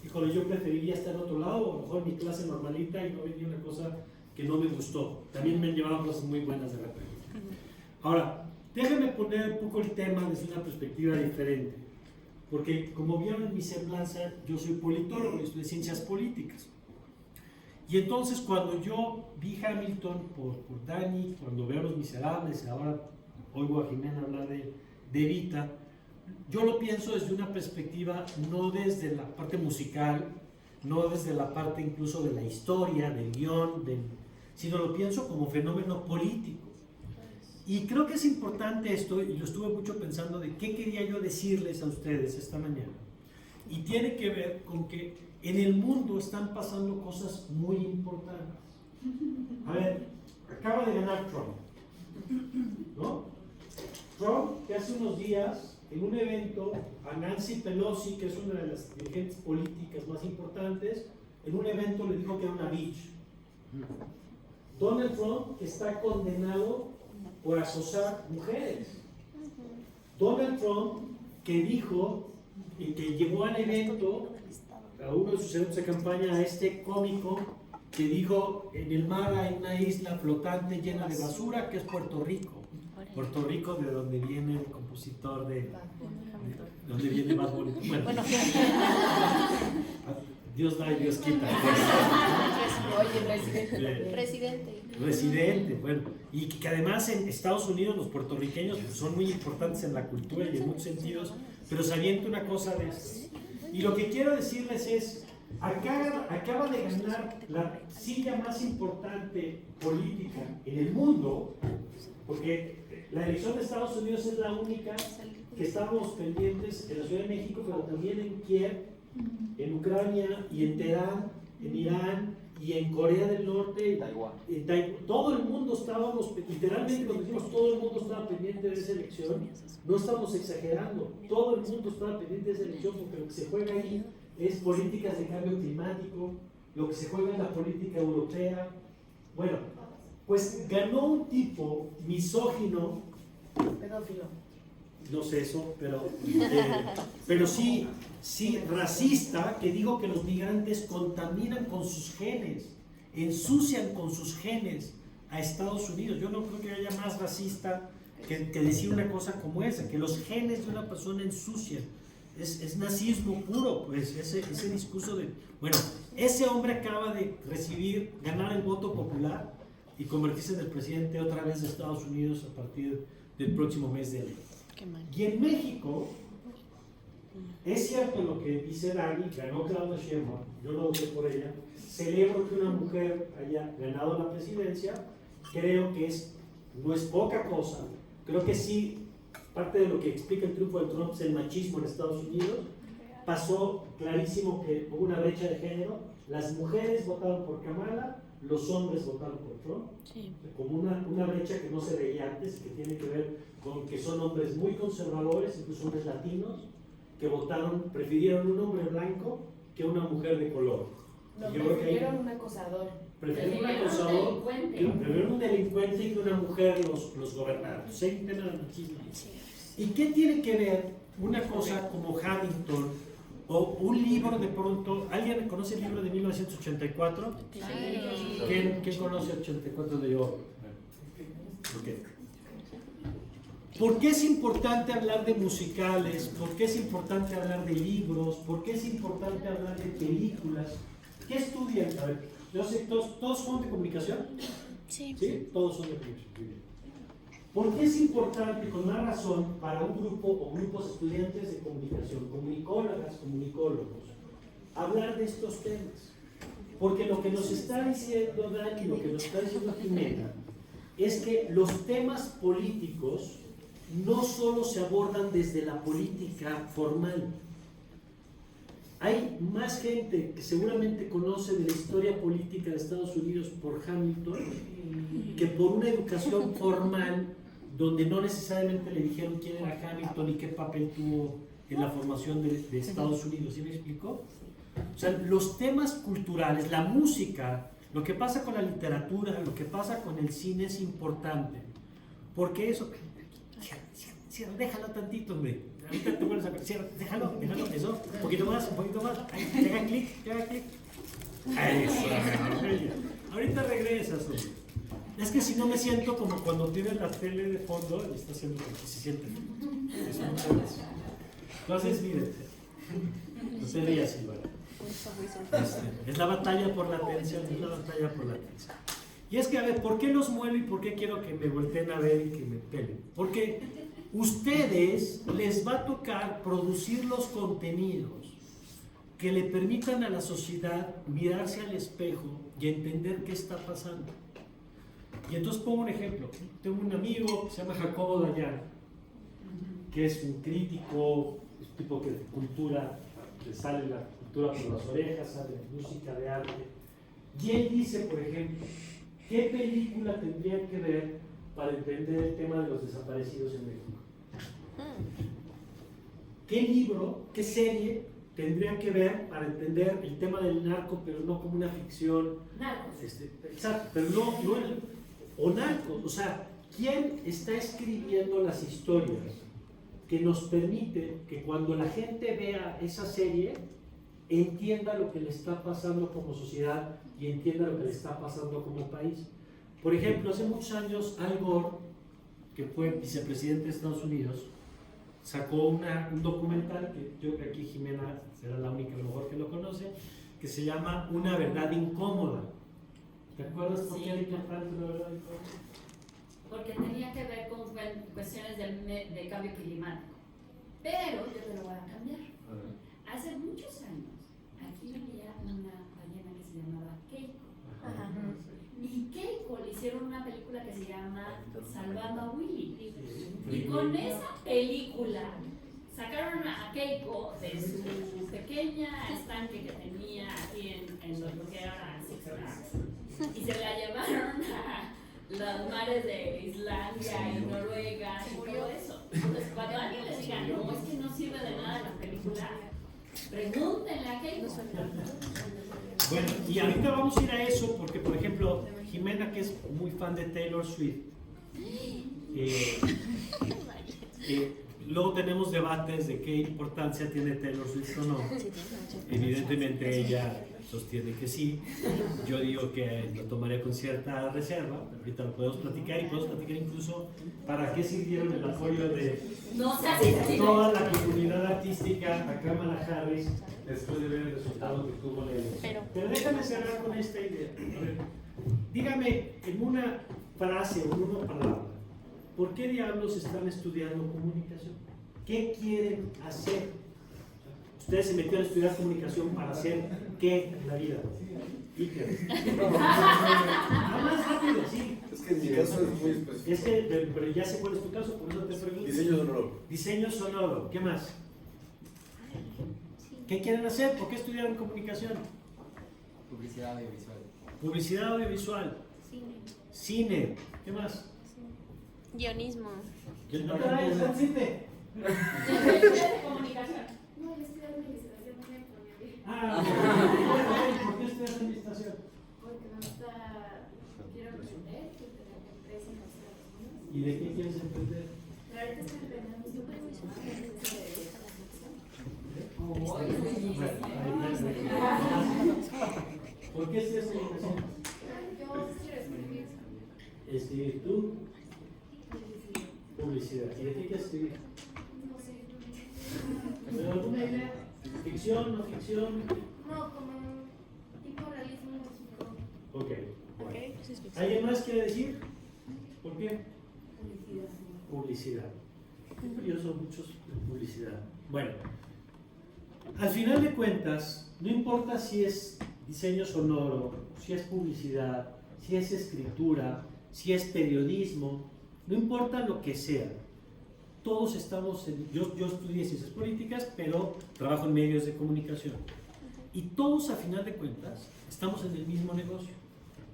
híjole, yo preferiría estar en otro lado, o a lo mejor mi clase normalita y no venía una cosa que no me gustó. También me han llevado cosas muy buenas de repente. Ahora, déjenme poner un poco el tema desde una perspectiva diferente. Porque, como vieron en mi semblanza, yo soy politólogo, yo estudié ciencias políticas. Y entonces, cuando yo vi Hamilton por Dani, cuando veo Los Miserables, ahora oigo a Jimena hablar de Evita, yo lo pienso desde una perspectiva, no desde la parte musical, no desde la parte incluso de la historia, del guión, sino lo pienso como fenómeno político. Y creo que es importante esto, y lo estuve mucho pensando de qué quería yo decirles a ustedes esta mañana. Y tiene que ver con que en el mundo están pasando cosas muy importantes. A ver, acaba de ganar Trump, ¿no? Trump, que hace unos días, en un evento, a Nancy Pelosi, que es una de las dirigentes políticas más importantes, en un evento le dijo que era una bitch. Donald Trump está condenado por acosar mujeres. Donald Trump, que dijo y que llevó al evento, a uno de sus eventos de campaña, a este cómico que dijo, en el mar hay una isla flotante llena de basura, que es Puerto Rico. Puerto Rico, de donde viene el compositor de donde viene más bonito. Bueno, Dios da y Dios quita. Oye, Residente, bueno, y que además en Estados Unidos los puertorriqueños son muy importantes en la cultura y en muchos sentidos, pero se avienta una cosa de estas. Y lo que quiero decirles es, acaba de ganar la silla más importante política en el mundo, porque la elección de Estados Unidos es la única que estamos pendientes en la Ciudad de México, pero también en Kiev, en Ucrania y en Teherán, en Irán y en Corea del Norte, en Taiwán. Todo el mundo estábamos, literalmente cuando decimos todo el mundo estaba pendiente de esa elección, no estamos exagerando, todo el mundo estaba pendiente de esa elección porque lo que se juega ahí es políticas de cambio climático, lo que se juega en la política europea. Bueno, pues ganó un tipo misógino, Pedófilo. no sé eso, pero sí racista, que dijo que los migrantes contaminan con sus genes, ensucian con sus genes a Estados Unidos. Yo no creo que haya más racista que decir una cosa como esa, que los genes de una persona ensucian. Es nazismo puro, pues, ese discurso de... Bueno, ese hombre acaba de ganar el voto popular y convertirse en el presidente otra vez de Estados Unidos a partir del próximo mes de enero. Y en México, es cierto lo que dice Dani, ganó Claudia Sheinbaum, yo lo voté por ella, celebro que una mujer haya ganado la presidencia, creo que no es poca cosa, creo que sí, parte de lo que explica el triunfo de Trump es el machismo en Estados Unidos. Pasó clarísimo que hubo una brecha de género, las mujeres votaron por Kamala, los hombres votaron por Trump, Sí. como una brecha que no se veía antes, que tiene que ver con que son hombres muy conservadores, incluso hombres latinos, que prefirieron un hombre blanco que una mujer de color. No, Yo creo que ahí- prefirieron un acosador. Prefirieron un Prefirieron un acosador, delincuente. prefirieron un delincuente y que una mujer los gobernara. Entonces hay un tema de machismo. ¿Y qué tiene que ver una cosa como Hamilton o un libro de pronto? ¿Alguien conoce el libro de 1984? ¿Quién conoce 84 de yo? ¿Por qué es importante hablar de musicales? ¿Por qué es importante hablar de libros? ¿Por qué es importante hablar de películas? ¿Qué estudian? A ver, yo sé, ¿todos son de comunicación? Sí. ¿Sí? Todos son de comunicación. Muy bien. ¿Por qué es importante, con más razón, para un grupo o grupos de estudiantes de comunicación, comunicólogas, comunicólogos, hablar de estos temas? Porque lo que nos está diciendo Dani, lo que nos está diciendo Jimena, es que los temas políticos no solo se abordan desde la política formal. Hay más gente que seguramente conoce de la historia política de Estados Unidos por Hamilton que por una educación formal donde no necesariamente le dijeron quién era Hamilton y qué papel tuvo en la formación de Estados Unidos. ¿Sí me explicó? O sea, los temas culturales, la música, lo que pasa con la literatura, lo que pasa con el cine es importante. Porque eso... Cierra, déjalo tantito, hombre. Ahorita te vuelves a... Cierra, déjalo, eso. Un poquito más. Ahí, te haga clic. Eso, ahorita regresas, hombre. Es que si no me siento como cuando tienes la tele de fondo y está haciendo lo que se siente. Entonces, miren. No te rías, Silvana. Es la batalla por la atención, Y es que, a ver, ¿por qué los muevo y por qué quiero que me volteen a ver y que me pelen? Porque ustedes les va a tocar producir los contenidos que le permitan a la sociedad mirarse al espejo y entender qué está pasando. Y entonces pongo un ejemplo. Tengo un amigo que se llama Jacobo Dayan, que es un crítico, es un tipo que de cultura, le sale la cultura por las orejas, sale música de arte. Y él dice, por ejemplo, ¿qué película tendría que ver para entender el tema de los desaparecidos en México? ¿Qué libro, qué serie tendría que ver para entender el tema del narco, pero no como una ficción? Narcos. Exacto, pero no o narcos, o sea, ¿quién está escribiendo las historias que nos permite que cuando la gente vea esa serie entienda lo que le está pasando como sociedad y entienda lo que le está pasando como país? Por ejemplo, hace muchos años Al Gore, que fue vicepresidente de Estados Unidos, sacó un documental que yo creo que aquí Jimena será la única a lo mejor que lo conoce, que se llama Una verdad incómoda. ¿Te acuerdas por qué era importante una verdad incómoda? Porque tenía que ver con cuestiones de cambio climático. Pero yo te lo voy a cambiar. Hace muchos años, aquí vivía una ballena que se llamaba Keiko. Y Keiko le hicieron una película que se llama Salvando a Willy. Y con esa película sacaron a Keiko de su pequeña estanque que tenía aquí en lo que era Six Flags y se la llevaron a los mares de Islandia y Noruega y todo eso. Entonces, cuando alguien les diga, no, es que no sirve de nada la película, pregúntenle a Keiko. Bueno, y ahorita vamos a ir a eso porque, por ejemplo, Jimena, que es muy fan de Taylor Swift, luego tenemos debates de qué importancia tiene Taylor Swift o no. Evidentemente ella sostiene que sí. Yo digo que lo tomaré con cierta reserva, pero ahorita lo podemos platicar y podemos platicar incluso para qué sirvieron el apoyo de toda la comunidad artística a Kamala Harris después de ver el resultado que tuvo la elección. Pero déjame cerrar con esta idea. A ver, dígame en una frase o en una palabra, ¿por qué diablos están estudiando comunicación? ¿Qué quieren hacer? Ustedes se metieron a estudiar comunicación para hacer ¿qué en la vida? Más rápido, sí. Es que en mi caso es muy específico. Es que, pero ya sé cuál es tu caso, por eso te pregunto. Diseño sonoro. Diseño sonoro, ¿qué más? ¿Qué quieren hacer? ¿Por qué estudiaron comunicación? Publicidad audiovisual. Publicidad audiovisual. Cine. ¿Qué más? Guionismo. ¿No te vayas al cine? Comunicación. No, yo estoy de administración de economía. ¿Por qué estudias administración? Porque me gusta, quiero emprender, quiero tener mi empresa en los Estados Unidos. ¿Y de qué quieres emprender? Pero ahorita estoy emprendiendo un profesional. ¿Por qué estudias comunicación? Yo quiero escribir. Escribir tú, publicidad. ¿Y de qué quieres escribir? No sé. ¿Pero alguna idea? ¿Ficción, no ficción? No, como tipo realismo mágico. Ok. Bueno. Ok, eso es ficción. ¿Alguien más quiere decir? ¿Por qué? Publicidad. Publicidad. Yo soy muchos de publicidad. Bueno, al final de cuentas, no importa si es diseño sonoro, si es publicidad, si es escritura, si es periodismo, no importa lo que sea. Todos estamos en... Yo estudié ciencias políticas, pero trabajo en medios de comunicación. Y todos, a final de cuentas, estamos en el mismo negocio.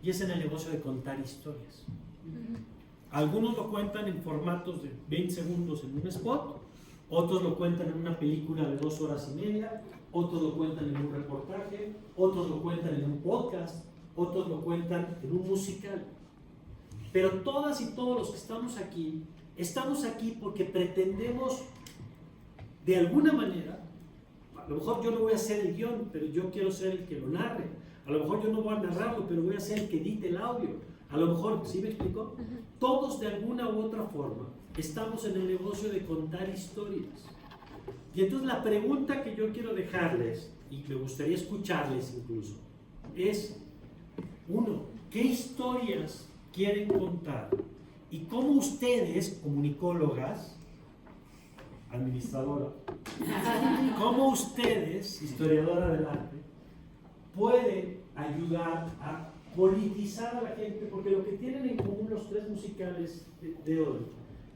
Y es en el negocio de contar historias. Algunos lo cuentan en formatos de 20 segundos en un spot, otros lo cuentan en una película de 2 horas y media, otros lo cuentan en un reportaje, otros lo cuentan en un podcast, otros lo cuentan en un musical. Pero todas y todos los que estamos aquí porque pretendemos, de alguna manera, a lo mejor yo no voy a hacer el guión, pero yo quiero ser el que lo narre. A lo mejor yo no voy a narrarlo, pero voy a ser el que edite el audio. A lo mejor, ¿sí me explico? Todos de alguna u otra forma estamos en el negocio de contar historias. Y entonces la pregunta que yo quiero dejarles, y me gustaría escucharles incluso, es, uno, ¿qué historias quieren contar? Y cómo ustedes, comunicólogas, administradora, cómo ustedes, historiadora del arte, pueden ayudar a politizar a la gente, porque lo que tienen en común los 3 musicales de hoy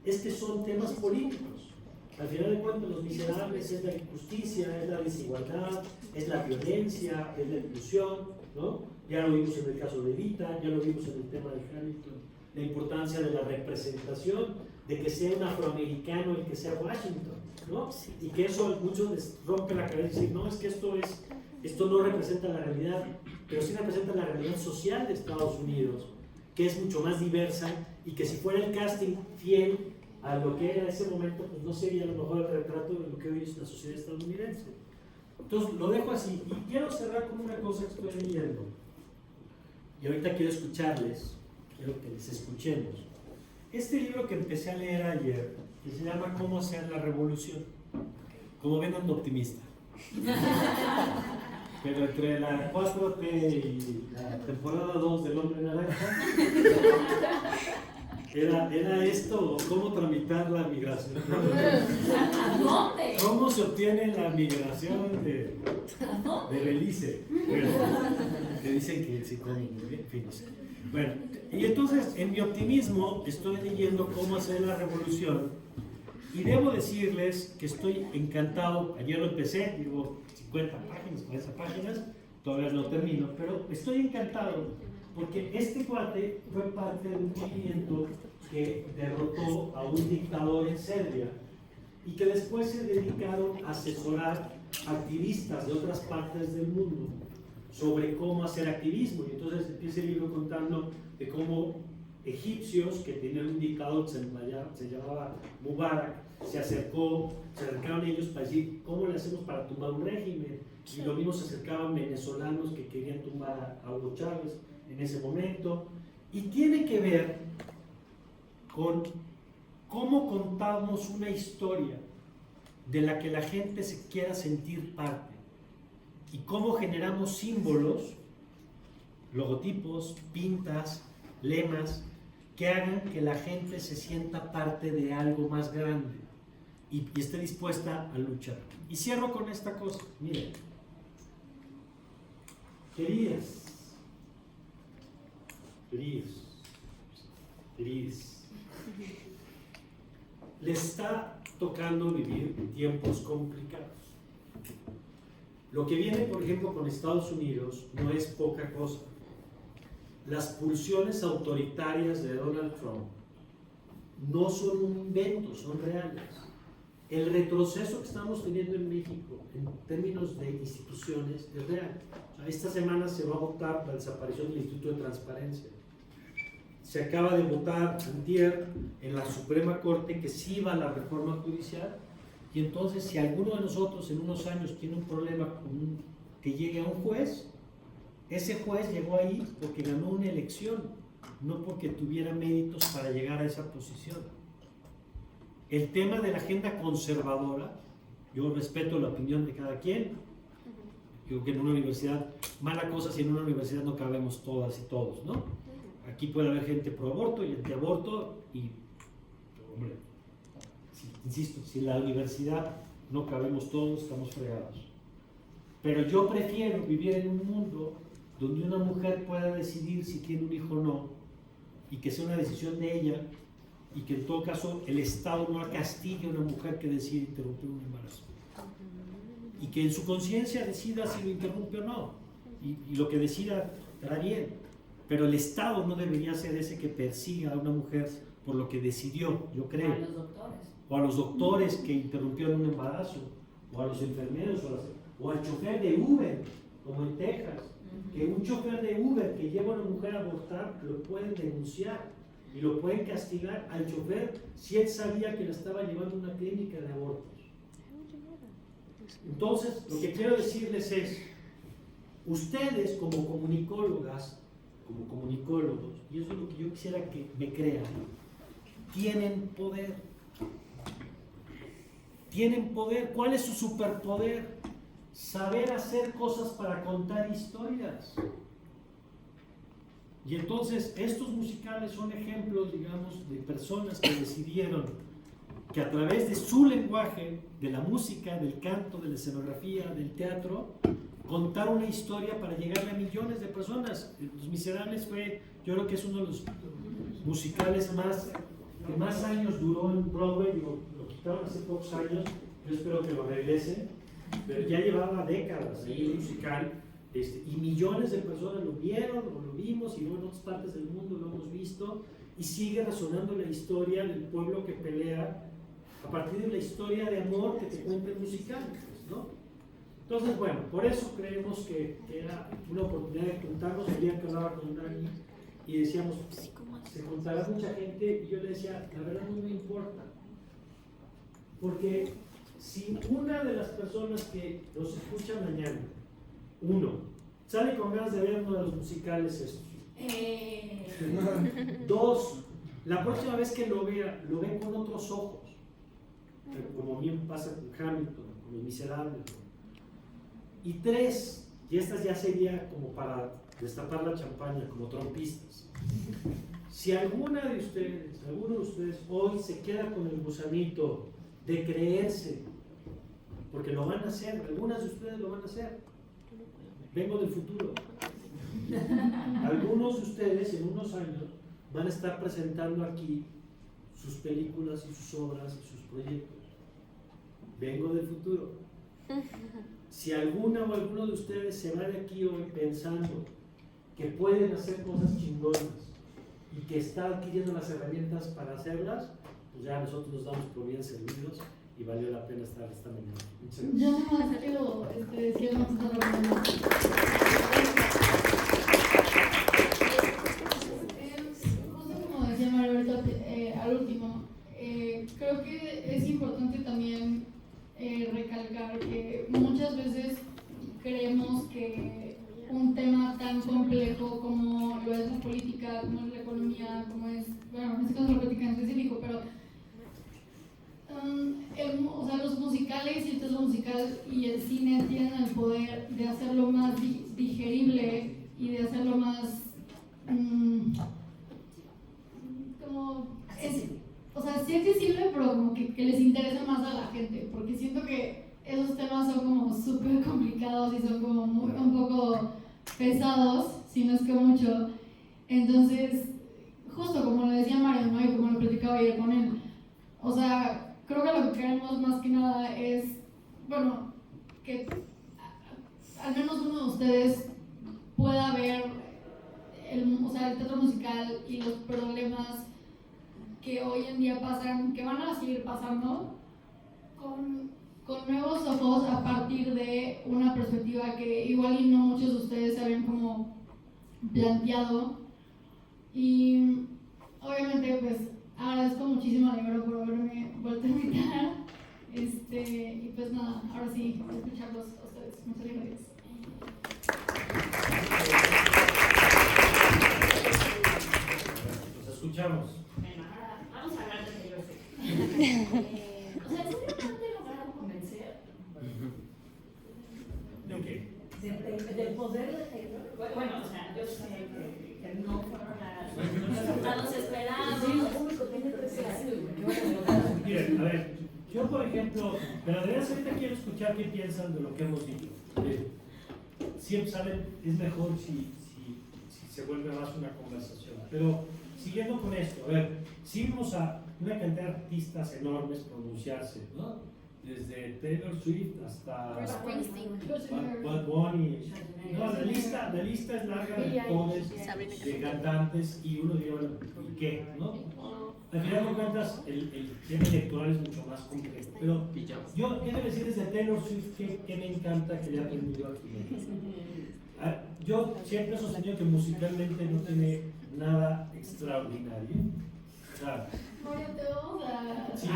es que son temas políticos. Al final de cuentas, Los Miserables es la injusticia, es la desigualdad, es la violencia, es la inclusión, ¿no? Ya lo vimos en el caso de Evita, ya lo vimos en el tema de Hamilton, la importancia de la representación, de que sea un afroamericano el que sea Washington, ¿no? Y que eso a muchos les rompe la cabeza y dicen, no, es que esto no representa la realidad, pero sí representa la realidad social de Estados Unidos, que es mucho más diversa y que si fuera el casting fiel a lo que era ese momento, pues no sería a lo mejor el retrato de lo que hoy es la sociedad estadounidense. Entonces lo dejo así y quiero cerrar con una cosa que estoy leyendo. Y ahorita quiero escucharles, quiero que les escuchemos. Este libro que empecé a leer ayer, que se llama ¿Cómo hacer la revolución? Como ven, ando optimista. Pero entre la 4T y la temporada 2 del Hombre Naranja, era esto, o cómo tramitar la migración. ¿Dónde? ¿Cómo se obtiene la migración de Belice? Bueno, que dicen que sí come muy bien, en fin, no sé. Bueno, y entonces en mi optimismo estoy leyendo Cómo hacer la revolución y debo decirles que estoy encantado. Ayer lo empecé, digo 50 páginas, 40 páginas, todavía no termino, pero estoy encantado porque este cuate fue parte de un movimiento que derrotó a un dictador en Serbia y que después se dedicaron a asesorar activistas de otras partes del mundo sobre cómo hacer activismo. Y entonces empieza el libro contando de cómo egipcios que tenían un dictador que se llamaba Mubarak, se acercaron ellos para decir cómo le hacemos para tumbar un régimen, y lo mismo se acercaban venezolanos que querían tumbar a Hugo Chávez en ese momento, y tiene que ver con cómo contamos una historia de la que la gente se quiera sentir parte, y cómo generamos símbolos, logotipos, pintas, lemas, que hagan que la gente se sienta parte de algo más grande y esté dispuesta a luchar. Y cierro con esta cosa, miren, queridas, les está tocando vivir tiempos complicados. Lo que viene, por ejemplo, con Estados Unidos no es poca cosa. las pulsiones autoritarias de Donald Trump no son un invento, son reales. El retroceso que estamos teniendo en México en términos de instituciones es real. O sea, esta semana se va a votar la desaparición del Instituto de Transparencia. Se acaba de votar antier en la Suprema Corte que sí va a la reforma judicial, y entonces si alguno de nosotros en unos años tiene un problema con que llegue a un juez, ese juez llegó ahí porque ganó una elección, no porque tuviera méritos para llegar a esa posición. El tema de la agenda conservadora, yo respeto la opinión de cada quien. Digo que en una universidad, mala cosa si en una universidad no cabemos todas y todos, ¿no? Aquí puede haber gente pro aborto y antiaborto y, hombre, insisto, si en la universidad no cabemos todos, estamos fregados. Pero yo prefiero vivir en un mundo donde una mujer pueda decidir si tiene un hijo o no, y que sea una decisión de ella, y que en todo caso el Estado no castigue a una mujer que decide interrumpir un embarazo. Y que en su conciencia decida si lo interrumpe o no. Y lo que decida estará bien. Pero el Estado no debería ser ese que persiga a una mujer por lo que decidió, yo creo. A los doctores. O a los doctores que interrumpieron un embarazo, o a los enfermeros, o al chofer de Uber, como en Texas. Que un chofer de Uber que lleva a una mujer a abortar lo pueden denunciar y lo pueden castigar al chofer si él sabía que la estaba llevando a una clínica de abortos. Entonces, lo que quiero decirles es, ustedes como comunicólogas, como comunicólogos, y eso es lo que yo quisiera que me crean, tienen poder. Tienen poder. ¿Cuál es su superpoder? Saber hacer cosas para contar historias. Y entonces estos musicales son ejemplos, digamos, de personas que decidieron que a través de su lenguaje, de la música, del canto, de la escenografía, del teatro, contar una historia para llegarle a millones de personas. Los Miserables fue, yo creo que es uno de los musicales que más años duró en Broadway. Lo quitaron hace pocos años, yo espero que lo regresen, pero ya llevaba décadas ahí el musical, y millones de personas lo vieron o lo vimos, y luego en otras partes del mundo lo hemos visto, y sigue resonando la historia del pueblo que pelea a partir de la historia de amor que te cuenta el musical, ¿no? Entonces, bueno, por eso creemos que era una oportunidad de juntarnos. El día que hablaba con Dani y decíamos, se juntará mucha gente, y yo le decía, la verdad no me importa, porque si una de las personas que nos escucha mañana, sale con ganas de ver uno de los musicales estos, 2, la próxima vez que lo vea, lo ve con otros ojos, como a mí me pasa con Hamilton, con Los Miserables, y 3, y estas ya sería como para destapar la champaña, como trompistas. Si alguno de ustedes hoy se queda con el gusanito de creerse, porque lo van a hacer, algunas de ustedes lo van a hacer, vengo del futuro, algunos de ustedes en unos años van a estar presentando aquí sus películas y sus obras y sus proyectos, vengo del futuro. Si alguna o alguno de ustedes se va de aquí hoy pensando que pueden hacer cosas chingonas y que está adquiriendo las herramientas para hacerlas, pues ya nosotros nos damos por bien servidos y valió la pena estar esta mañana. Muchas gracias. Yo no más quiero decir una cosa. Justo como decía Mario ahorita, al último, creo que es importante también recalcar que muchas veces creemos que un tema tan complejo como lo es la política, como es la economía, como es, bueno, en este caso la política en específico, pero o sea, los musicales y el teatro musical y el cine tienen el poder de hacerlo más digerible y de hacerlo más como o sea, sí accesible, pero como que les interesa más a la gente, porque siento que esos temas son como súper complicados y son como un poco pesados, si no es que mucho. Entonces, justo como lo decía Mario, ¿no? Y como lo platicaba ayer con él, o sea, creo que lo que queremos más que nada es, bueno, que al menos uno de ustedes pueda ver o sea, el teatro musical y los problemas que hoy en día pasan, que van a seguir pasando, con nuevos ojos a partir de una perspectiva que igual y no muchos de ustedes se habían como planteado. Y obviamente pues agradezco muchísimo a Libero por haberme vuelto a invitar. Y pues nada, ahora sí, escucharlos a ustedes. Muchas gracias. Los escuchamos. Bueno, ahora vamos a hablar de Taylor Swift. O sea, ¿sí te han logrado convencer? ¿De qué? Del poder de Taylor. Bueno, o sea, yo sé que no fueron los resultados esperados. Sí, el público tiene 13 años. Miren, a ver, yo por ejemplo, pero de verdad ahorita quiero escuchar qué piensan de lo que hemos dicho. Siempre saben, es mejor si se vuelve más una conversación. Pero siguiendo con esto, a ver, si vimos a una cantidad de artistas enormes pronunciarse, ¿no? Desde Taylor Swift hasta Bad Bunny. No, la lista es larga de actores, de cantantes, y uno diría, bueno, ¿y qué? ¿No? Al final de cuentas, el tema electoral es mucho más complejo. Pero yo quiero decir desde Taylor Swift que me encanta que haya aprendido aquí. Yo siempre he sostenido que musicalmente no tiene nada extraordinario. O sea, sí,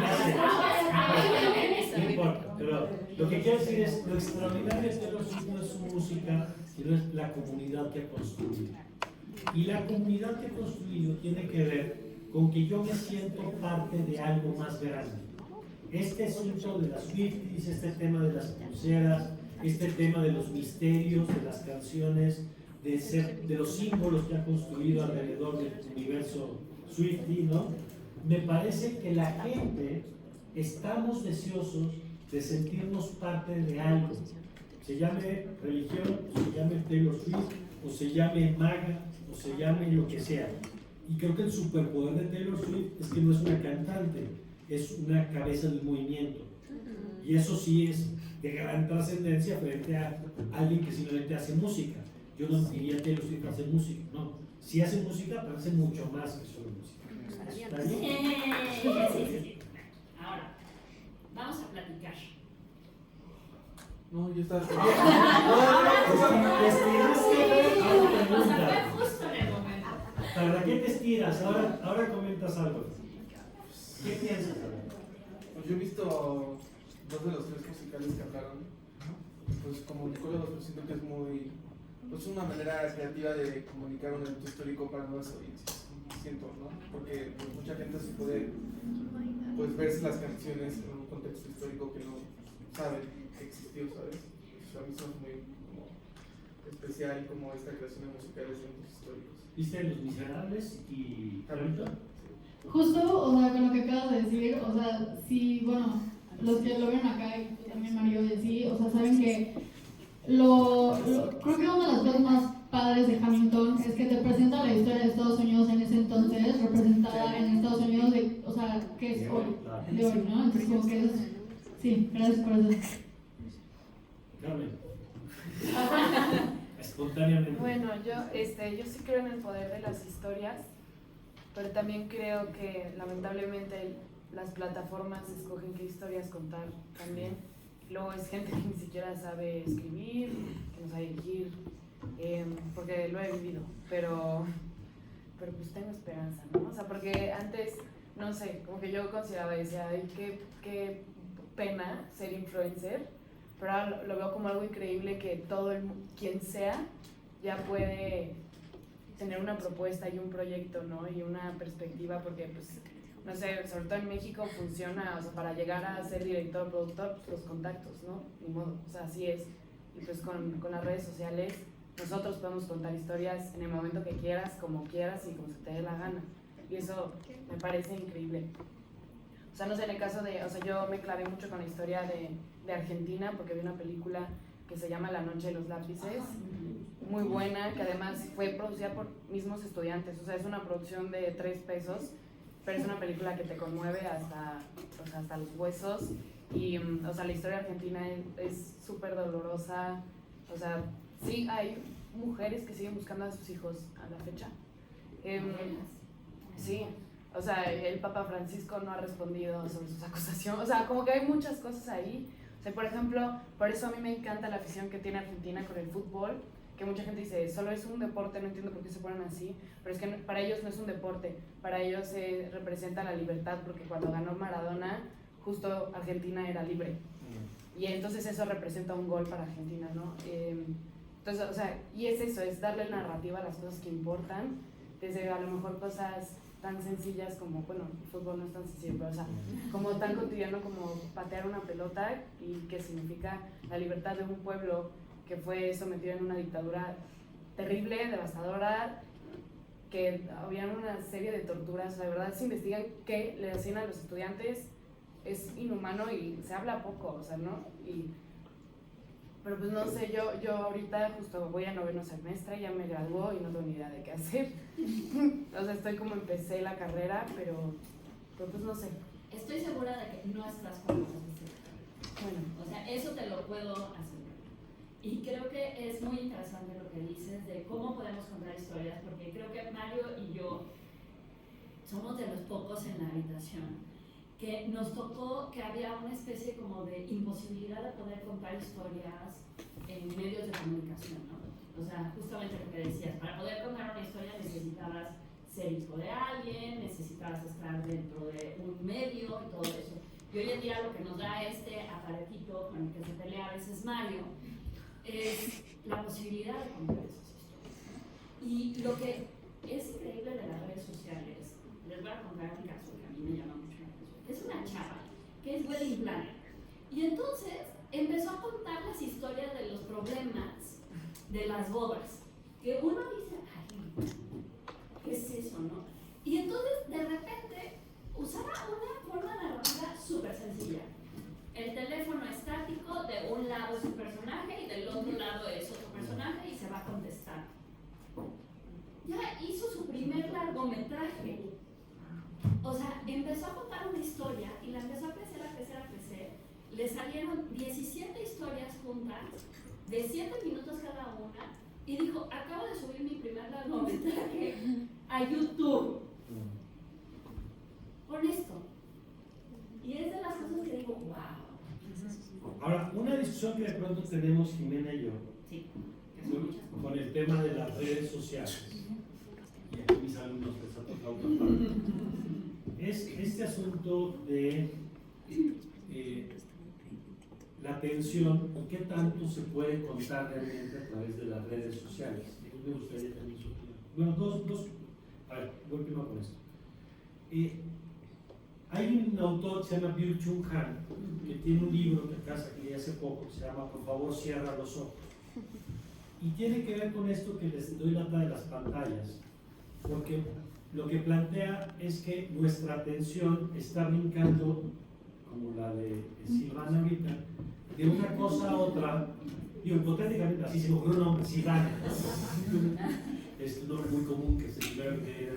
no importa, pero lo que quiero decir es, lo extraordinario de Taylor Swift no es su música, sino es la comunidad que ha construido. Y la comunidad que ha construido tiene que ver con que yo me siento parte de algo más grande. Este asunto de las Swifties, este tema de las pulseras, este tema de los misterios, de las canciones, de los símbolos que ha construido alrededor del universo Swiftie, ¿no? Me parece que la gente estamos deseosos de sentirnos parte de algo. Se llame religión, o se llame Taylor Swift, o se llame maga, o se llame lo que sea. Y creo que el superpoder de Taylor Swift es que no es una cantante, es una cabeza del movimiento. Y eso sí es de gran trascendencia frente a alguien que simplemente hace música. Yo no diría Taylor Swift hace música, no. Si hace música, pero hace mucho más que solo música. ¿Está bien? Sí. Ahora, vamos a platicar. No, yo estaba. Te estiraste. Ahora O sea, pregunta. fue justo en el momento. ¿Para qué te estiras? Ahora comentas algo. ¿Qué piensas? Pues yo he visto dos de los tres musicales que hablaron. Pues como psicólogos, pues siento que es muy. Pues una manera creativa de comunicar un evento histórico para nuevas audiencias. Siento, ¿no? Porque pues, mucha gente se puede pues verse las canciones en un contexto histórico que no sabe que existió, ¿sabes? Pues, a mí son muy como especial como esta creación de musicales de eventos históricos. ¿Viste Los Miserables y Hamilton? Justo, o sea, con lo que acabas de decir, o sea, sí, bueno, los que lo ven acá y tú también, Mario, y así, o sea, saben que creo que una de las cosas más padres de Hamilton es que te presenta la historia de Estados Unidos en ese entonces, representada en Estados Unidos, o sea, que es hoy, de hoy, ¿no? Entonces, como que es, sí, gracias por eso. Carmen. Espontáneamente. Bueno, yo sí creo en el poder de las historias, pero también creo que lamentablemente las plataformas escogen qué historias contar también. Luego es gente que ni siquiera sabe escribir, que no sabe dirigir, porque lo he vivido, pero pues tengo esperanza, ¿no? O sea, porque antes, no sé, como que yo consideraba y decía, ay, qué pena ser influencer, pero ahora lo veo como algo increíble que quien sea ya puede tener una propuesta y un proyecto, ¿no? Y una perspectiva, porque pues no sé, sobre todo en México funciona, o sea, para llegar a ser director, productor, pues los contactos, ¿no? Ni modo, o sea, así es. Y pues con las redes sociales, nosotros podemos contar historias en el momento que quieras, como quieras y como se te dé la gana. Y eso me parece increíble. O sea, no sé, en el caso de, o sea, yo me clavé mucho con la historia de Argentina porque vi una película que se llama La Noche de los Lápices, muy buena, que además fue producida por mismos estudiantes, o sea, es una producción de 3 pesos, pero es una película que te conmueve hasta los huesos y, o sea, la historia argentina es súper dolorosa, o sea, sí hay mujeres que siguen buscando a sus hijos a la fecha. Sí, o sea, el Papa Francisco no ha respondido sobre sus acusaciones, o sea, como que hay muchas cosas ahí. O sea, por ejemplo, por eso a mí me encanta la afición que tiene Argentina con el fútbol, que mucha gente dice, solo es un deporte, no entiendo por qué se ponen así, pero es que para ellos no es un deporte, para ellos representa la libertad, porque cuando ganó Maradona, justo Argentina era libre. Y entonces eso representa un gol para Argentina, ¿no? Entonces, o sea, y es eso, es darle narrativa a las cosas que importan, desde a lo mejor cosas tan sencillas como, bueno, el fútbol no es tan sencillo, pero o sea, como tan cotidiano como patear una pelota y que significa la libertad de un pueblo que fue sometido en una dictadura terrible, devastadora, que había una serie de torturas, la verdad se investigan qué le hacían a los estudiantes, es inhumano y se habla poco, o sea, ¿no? Pero pues no sé, yo ahorita justo voy a 9º semestre, ya me graduó y no tengo ni idea de qué hacer. O sea, estoy como empecé la carrera, pero pues no sé. Estoy segura de que no estás con nosotros. Bueno, O sea, eso te lo puedo asegurar. Y creo que es muy interesante lo que dices de cómo podemos contar historias, porque creo que Mario y yo somos de los pocos en la habitación que nos tocó que había una especie como de imposibilidad de poder contar historias en medios de comunicación, ¿no? O sea, justamente lo que decías, para poder contar una historia necesitabas ser hijo de alguien, necesitabas estar dentro de un medio y todo eso. Y hoy en día lo que nos da este aparatito con el que se pelea a veces Mario es la posibilidad de contar esas historias. Y lo que es increíble de las redes sociales, les voy a contar un caso que a mí me llama mucho la atención. Es una chava que es wedding planner. Y entonces empezó a contar las historias de los problemas de las bodas. Que uno dice, ay, ¿qué es eso, no? Y entonces de repente usaba una forma narrativa súper sencilla. El teléfono estático, de un lado es un personaje y del otro lado es otro personaje y se va a contestar. Ya hizo su primer largometraje. O sea, empezó a contar una historia y la empezó a crecer, a crecer, a crecer. Le salieron 17 historias juntas, de 7 minutos cada una, y dijo, acabo de subir mi primer largometraje a YouTube. Con esto. Y es de las cosas que digo, wow. Ahora, una discusión que de pronto tenemos Jimena y yo, Sí, que son muchas cosas. con el tema de las redes sociales, y aquí mis alumnos les ha tocado otra parte, es este asunto de la atención y qué tanto se puede contar realmente a través de las redes sociales. Me gustaría también su opinión. Bueno, dos. A ver, voy primero con esto. Hay un autor que se llama Byung-Chul Han, que tiene un libro que acá saqué hace poco, que se llama Por favor, cierra los ojos. Y tiene que ver con esto que les doy lata de las pantallas, porque lo que plantea es que nuestra atención está brincando, como la de Silvana ahorita, de una cosa a otra, y hipotéticamente así se me ocurrió un nombre, Silvana. Es un nombre muy común que se pierde.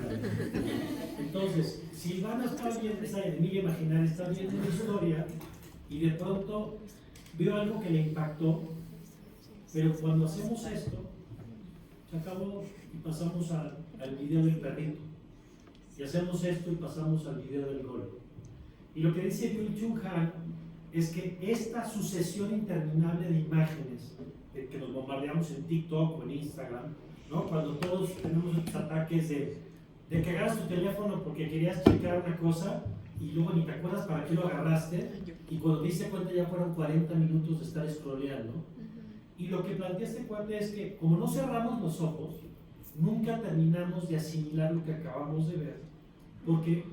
Entonces, Silvana está viendo, esa enemiga imaginaria está viendo una historia y de pronto vio algo que le impactó, pero cuando hacemos esto, se acabó y pasamos al video del perrito. Y hacemos esto y pasamos al video del gol. Y lo que dice Byung-Chul Han es que esta sucesión interminable de imágenes de que nos bombardeamos en TikTok o en Instagram, ¿no? Cuando todos tenemos estos ataques de que agarras tu teléfono porque querías checar una cosa y luego ni te acuerdas para qué lo agarraste y cuando te diste cuenta ya fueron 40 minutos de estar scrolleando. Y lo que plantea este cuate es que como no cerramos los ojos, nunca terminamos de asimilar lo que acabamos de ver, porque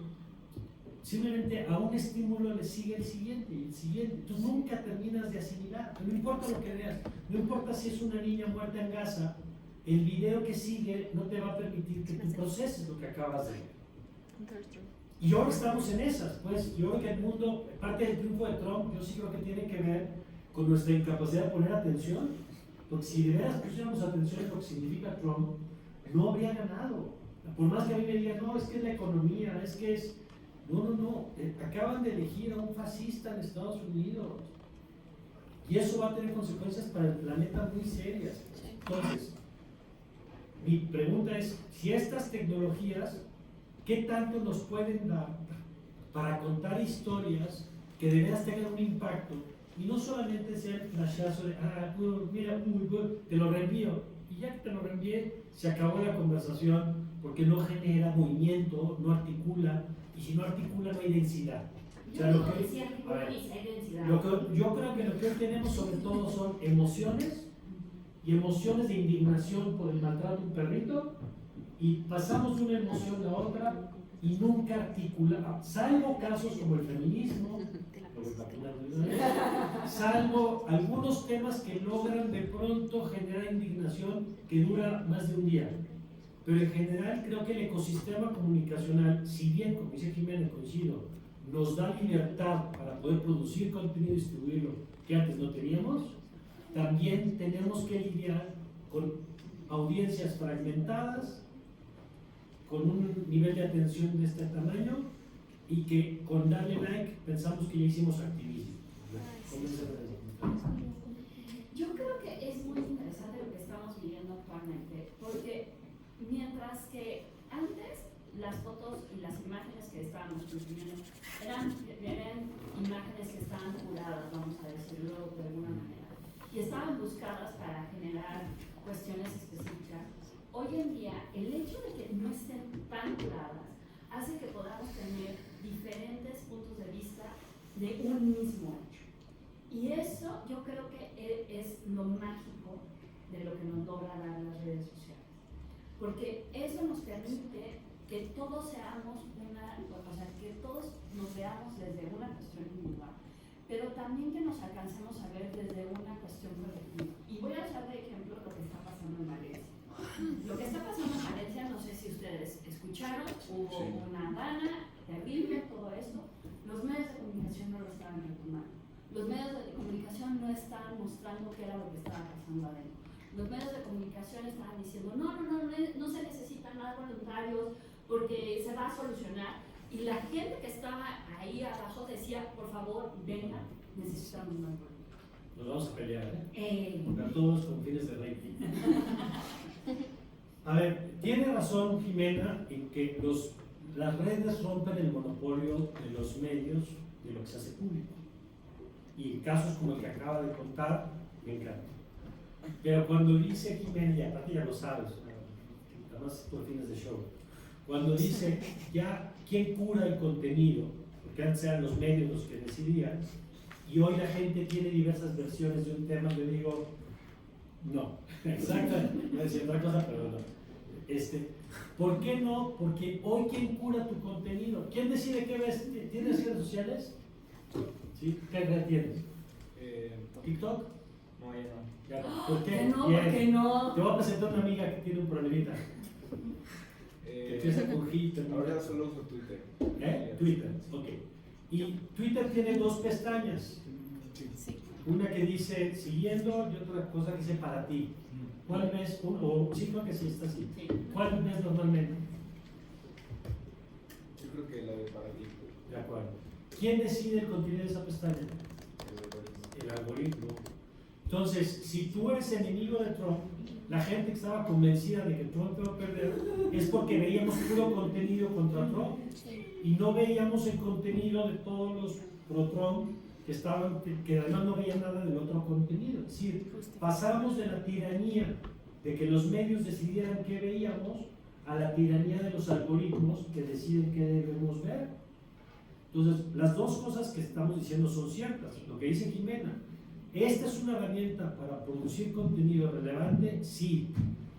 simplemente a un estímulo le sigue el siguiente y el siguiente. Tú nunca terminas de asimilar, no importa lo que veas, no importa si es una niña muerta en Gaza, el video que sigue no te va a permitir que tú proceses lo que acabas de ver. Y ahora estamos en esas, pues yo creo que el mundo, parte del triunfo de Trump, yo sí creo que tiene que ver con nuestra incapacidad de poner atención, porque si de veras pusiéramos atención en lo que significa Trump, no habría ganado. Por más que a mí me digan, no, es que es la economía, es que es... No, acaban de elegir a un fascista en Estados Unidos. Y eso va a tener consecuencias para el planeta muy serias. Entonces, mi pregunta es, si estas tecnologías, ¿qué tanto nos pueden dar para contar historias que de veras tengan un impacto? Y no solamente sea el flashazo de, mira, te lo reenvío. Y ya que te lo reenvié, se acabó la conversación porque no genera movimiento, no articula. Y si no articula, no hay densidad. O sea, yo creo que lo que hoy tenemos sobre todo son emociones y emociones de indignación por el maltrato de un perrito, y pasamos de una emoción a otra y nunca articulamos, salvo casos como el feminismo, salvo algunos temas que logran de pronto generar indignación que dura más de un día. Pero en general creo que el ecosistema comunicacional, si bien, como dice Jimena, coincido, nos da libertad para poder producir contenido y distribuirlo que antes no teníamos, también tenemos que lidiar con audiencias fragmentadas, con un nivel de atención de este tamaño, y que con darle like pensamos que ya hicimos activismo. Yo creo que es muy interesante lo que estamos viviendo actualmente, porque mientras que antes las fotos y las imágenes que estábamos consumiendo eran imágenes que estaban curadas, vamos a decirlo de alguna manera, y estaban buscadas para generar cuestiones específicas, hoy en día el hecho de que no estén tan curadas hace que podamos tener diferentes puntos de vista de un mismo hecho. Y eso yo creo que es lo mágico de lo que nos logra dar las redes sociales. Porque eso nos permite que todos seamos que todos nos veamos desde una cuestión individual, pero también que nos alcancemos a ver desde una cuestión colectiva. Y voy a usar de ejemplo lo que está pasando en Valencia. Lo que está pasando en Valencia, no sé si ustedes escucharon, hubo una dana terrible, todo esto. Los medios de comunicación no lo estaban retomando. Los medios de comunicación no estaban mostrando qué era lo que estaba pasando adentro. Los medios de comunicación estaban diciendo, no se necesitan más voluntarios porque se va a solucionar. Y la gente que estaba ahí abajo decía, por favor, vengan, necesitamos más voluntarios. Nos vamos a pelear, Para todos con fines de rating. A ver, tiene razón Jimena en que las redes rompen el monopolio de los medios de lo que se hace público. Y en casos como el que acaba de contar, me encanta. Pero cuando dice Jimena, y aparte ya lo sabes, además por fines de show, cuando dice ya quién cura el contenido, porque antes eran los medios los que decidían, y hoy la gente tiene diversas versiones de un tema, yo digo, no, exactamente, voy a decir otra cosa, pero no. ¿Por qué no? Porque hoy quién cura tu contenido, ¿quién decide qué ves? ¿Tienes redes sociales? ¿Sí? ¿Qué red tienes? ¿TikTok? No, ya no. Ya no. ¿Por qué? ¿Por qué no? Te voy a presentar una amiga que tiene un problemita. Que empieza con G. Ahora solo uso Twitter. Twitter, ok. Y Twitter tiene dos pestañas. Sí. Una que dice siguiendo y otra cosa que dice para ti. ¿Cuál ves? O sí, creo que sí está así. ¿Cuál ves normalmente? Yo creo que la de para ti. De acuerdo. ¿Quién decide el contenido de esa pestaña? El algoritmo. Entonces, si tú eres enemigo de Trump, la gente que estaba convencida de que Trump iba a perder es porque veíamos puro contenido contra Trump y no veíamos el contenido de todos los pro-Trump que además no veían nada del otro contenido. Es decir, pasamos de la tiranía de que los medios decidieran qué veíamos a la tiranía de los algoritmos que deciden qué debemos ver. Entonces, las dos cosas que estamos diciendo son ciertas. Lo que dice Jimena, ¿esta es una herramienta para producir contenido relevante? Sí,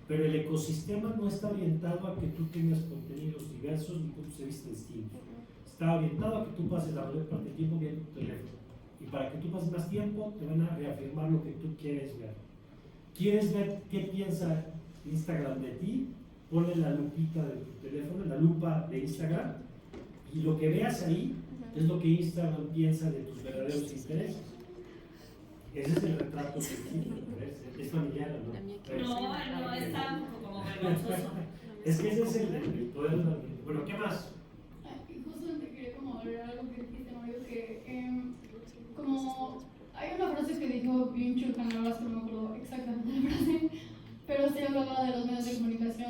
pero el ecosistema no está orientado a que tú tengas contenidos diversos ni puntos de vista distintos. Está orientado a que tú pases la mayor parte del tiempo viendo tu teléfono. Y para que tú pases más tiempo, te van a reafirmar lo que tú quieres ver. ¿Quieres ver qué piensa Instagram de ti? Ponle la lupita de tu teléfono, la lupa de Instagram, y lo que veas ahí es lo que Instagram piensa de tus verdaderos intereses. Ese es el retrato que es familiar, ¿no? No, está como vergonzoso. Es que ese es el poder de la vida. Bueno, ¿qué más? Justamente quería como agregar algo que dijiste, Mario, que como hay una frase que dijo bien Chulcan, no me acuerdo exactamente la frase, pero sí hablaba de los medios de comunicación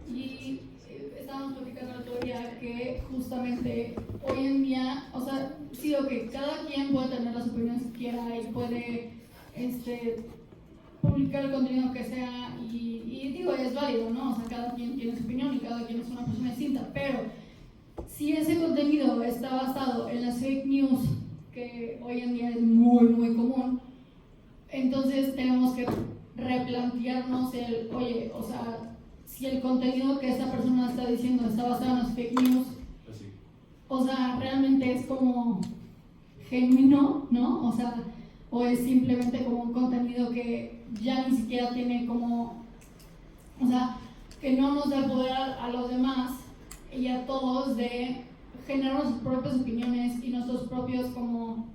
Y estábamos platicando el otro día que justamente hoy en día, o sea, sí, ok, cada quien puede tener las opiniones que quiera y puede publicar el contenido que sea y digo, es válido, ¿no? O sea, cada quien tiene su opinión y cada quien es una persona distinta, pero si ese contenido está basado en las fake news, que hoy en día es muy, muy común, entonces tenemos que replantearnos oye, o sea, si el contenido que esta persona está diciendo está basado en las fake news, o sea, realmente es como genuino, ¿no? O sea, o es simplemente como un contenido que ya ni siquiera tiene como, o sea, que no nos da el poder a los demás y a todos de generar nuestras propias opiniones y nuestros propios como,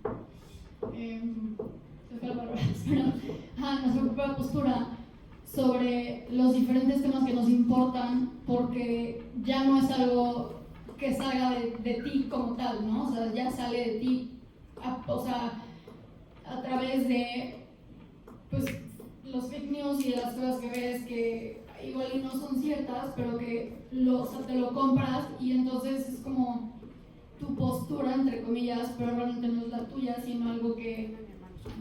nuestra propia postura sobre los diferentes temas que nos importan, porque ya no es algo que salga de ti como tal, ¿no? O sea, ya sale de ti, a través de, pues, los fake news y de las cosas que ves que igual y no son ciertas, pero que te lo compras y entonces es como tu postura, entre comillas, pero realmente no es la tuya, sino algo que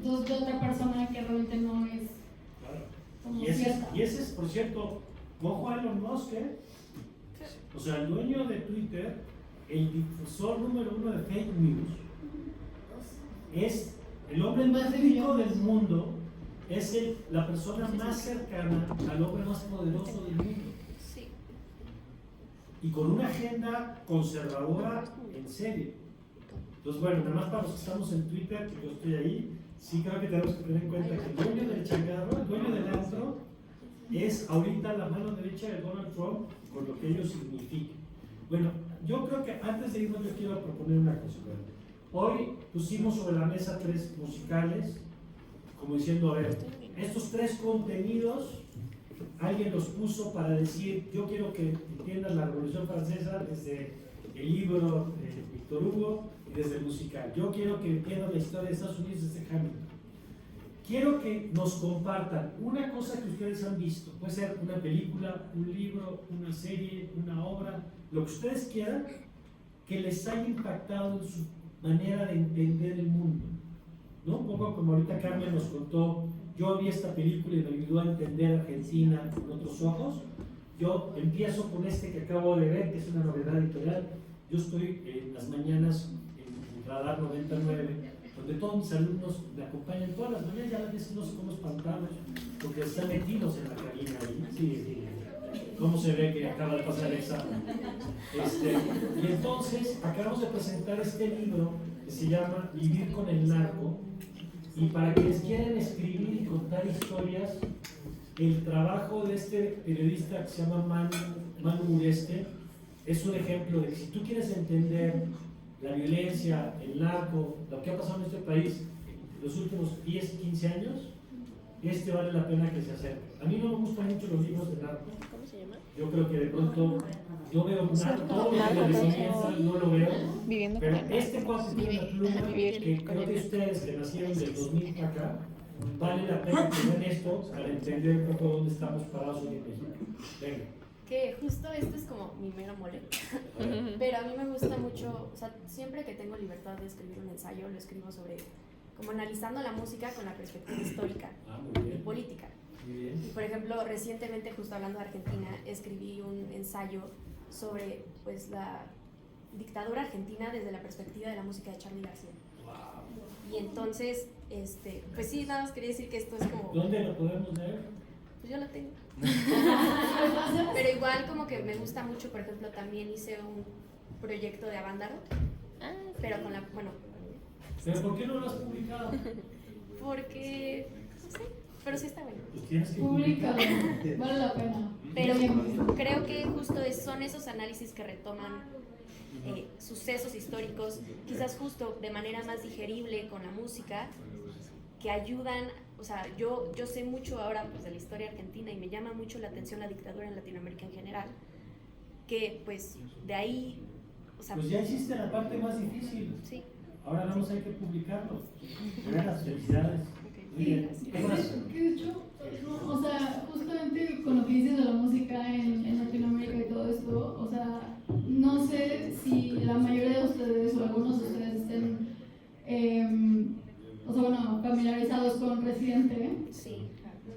de otra persona que realmente no es como cierta. Y ese es, por cierto, ojo a Elon Musk, o sea, el dueño de Twitter, el difusor número 1 de fake news, es el hombre más rico del mundo, es la persona más cercana al hombre más poderoso del mundo. Y con una agenda conservadora en serio. Entonces, bueno, nada más para los que estamos en Twitter, que yo estoy ahí, sí creo que tenemos que tener en cuenta que el dueño del changarro, el dueño del antro, es ahorita la mano derecha de Donald Trump, con lo que ello significa. Bueno, yo creo que antes de irnos yo quiero proponer una cosa. Hoy pusimos sobre la mesa 3 musicales, como diciendo, a ver, estos 3 contenidos, alguien los puso para decir, yo quiero que entiendas la Revolución Francesa desde el libro de Víctor Hugo y desde el musical. Yo quiero que entiendas la historia de Estados Unidos desde Hamilton. Quiero que nos compartan una cosa que ustedes han visto. Puede ser una película, un libro, una serie, una obra, lo que ustedes quieran, que les haya impactado en su manera de entender el mundo, ¿no? Un poco como ahorita Carmen nos contó, yo vi esta película y me ayudó a entender Argentina con otros ojos. Yo empiezo con este que acabo de ver, que es una novedad editorial. Yo estoy en las mañanas en Radar 99, donde todos mis alumnos me acompañan todas las mañanas, ya a veces no sé cómo espantarlos, porque están metidos en la cabina ahí. Sí. ¿Cómo se ve que acaba de pasar el examen? Y entonces acabamos de presentar este libro que se llama Vivir con el narco, y para quienes quieren escribir y contar historias, el trabajo de este periodista que se llama Manu Ureste es un ejemplo de que si tú quieres entender la violencia, el narco, lo que ha pasado en este país en los últimos 10, 15 años, vale la pena que se acerque. A mí no me gustan mucho los libros de narco. ¿Cómo se llama? Yo creo que de pronto yo veo todo lo que la recomienda, no lo veo. Pero este cuate tiene una pluma que creo que ustedes que nacieron del 2000 para acá, vale la pena que vean esto para entender un poco dónde estamos parados hoy en México. Venga. Que justo esto es como mi mero mole. Pero a mí me gusta mucho, o sea, siempre que tengo libertad de escribir un ensayo, lo escribo sobre, como analizando la música con la perspectiva histórica y política. Y por ejemplo, recientemente, justo hablando de Argentina, escribí un ensayo sobre pues la dictadura argentina desde la perspectiva de la música de Charly García. Y entonces, pues sí, nada más quería decir que esto es como... ¿Dónde lo podemos leer? Pues yo lo tengo. Pero igual como que me gusta mucho, por ejemplo, también hice un proyecto de Avándaro, pero con la... Bueno, ¿Pero por qué no lo has publicado? porque... no sé, pero sí está bueno. Pues tienes que Públicalo, vale la pena. Pero creo que justo son esos análisis que retoman sucesos históricos, quizás justo de manera más digerible con la música, que ayudan, o sea, yo sé mucho ahora pues, de la historia argentina y me llama mucho la atención la dictadura en Latinoamérica en general, que pues de ahí, o sea... Pues ya hiciste la parte más difícil. Sí. Ahora vamos a hay que publicarlo. Buenas, felicidades. Muy bien. ¿Qué más? Que de hecho, o sea, justamente con lo que dices de la música en Latinoamérica, Sí.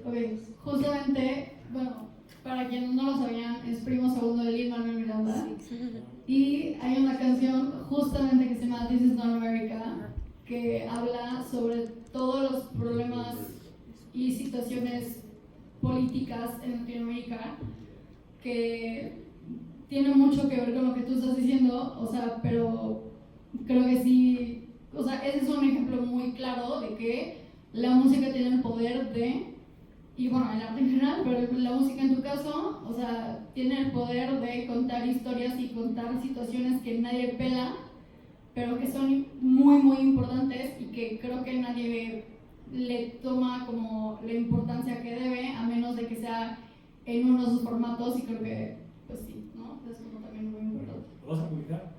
Ok, justamente, bueno, para quienes no lo sabían, es primo segundo de Lin-Manuel Miranda. Y hay una canción justamente que se llama This Is Not America, que habla sobre todos los problemas y situaciones políticas en Latinoamérica, que tiene mucho que ver con lo que tú estás diciendo, o sea, pero creo que sí, o sea, ese es un ejemplo muy claro de que la música tiene el poder de, y bueno, el arte en general, pero la música en tu caso, o sea, tiene el poder de contar historias y contar situaciones que nadie pela, pero que son muy, muy importantes y que creo que nadie le toma como la importancia que debe, a menos de que sea en uno de sus formatos, y creo que, pues sí, ¿no? Es como también muy importante. ¿Lo vas a publicar?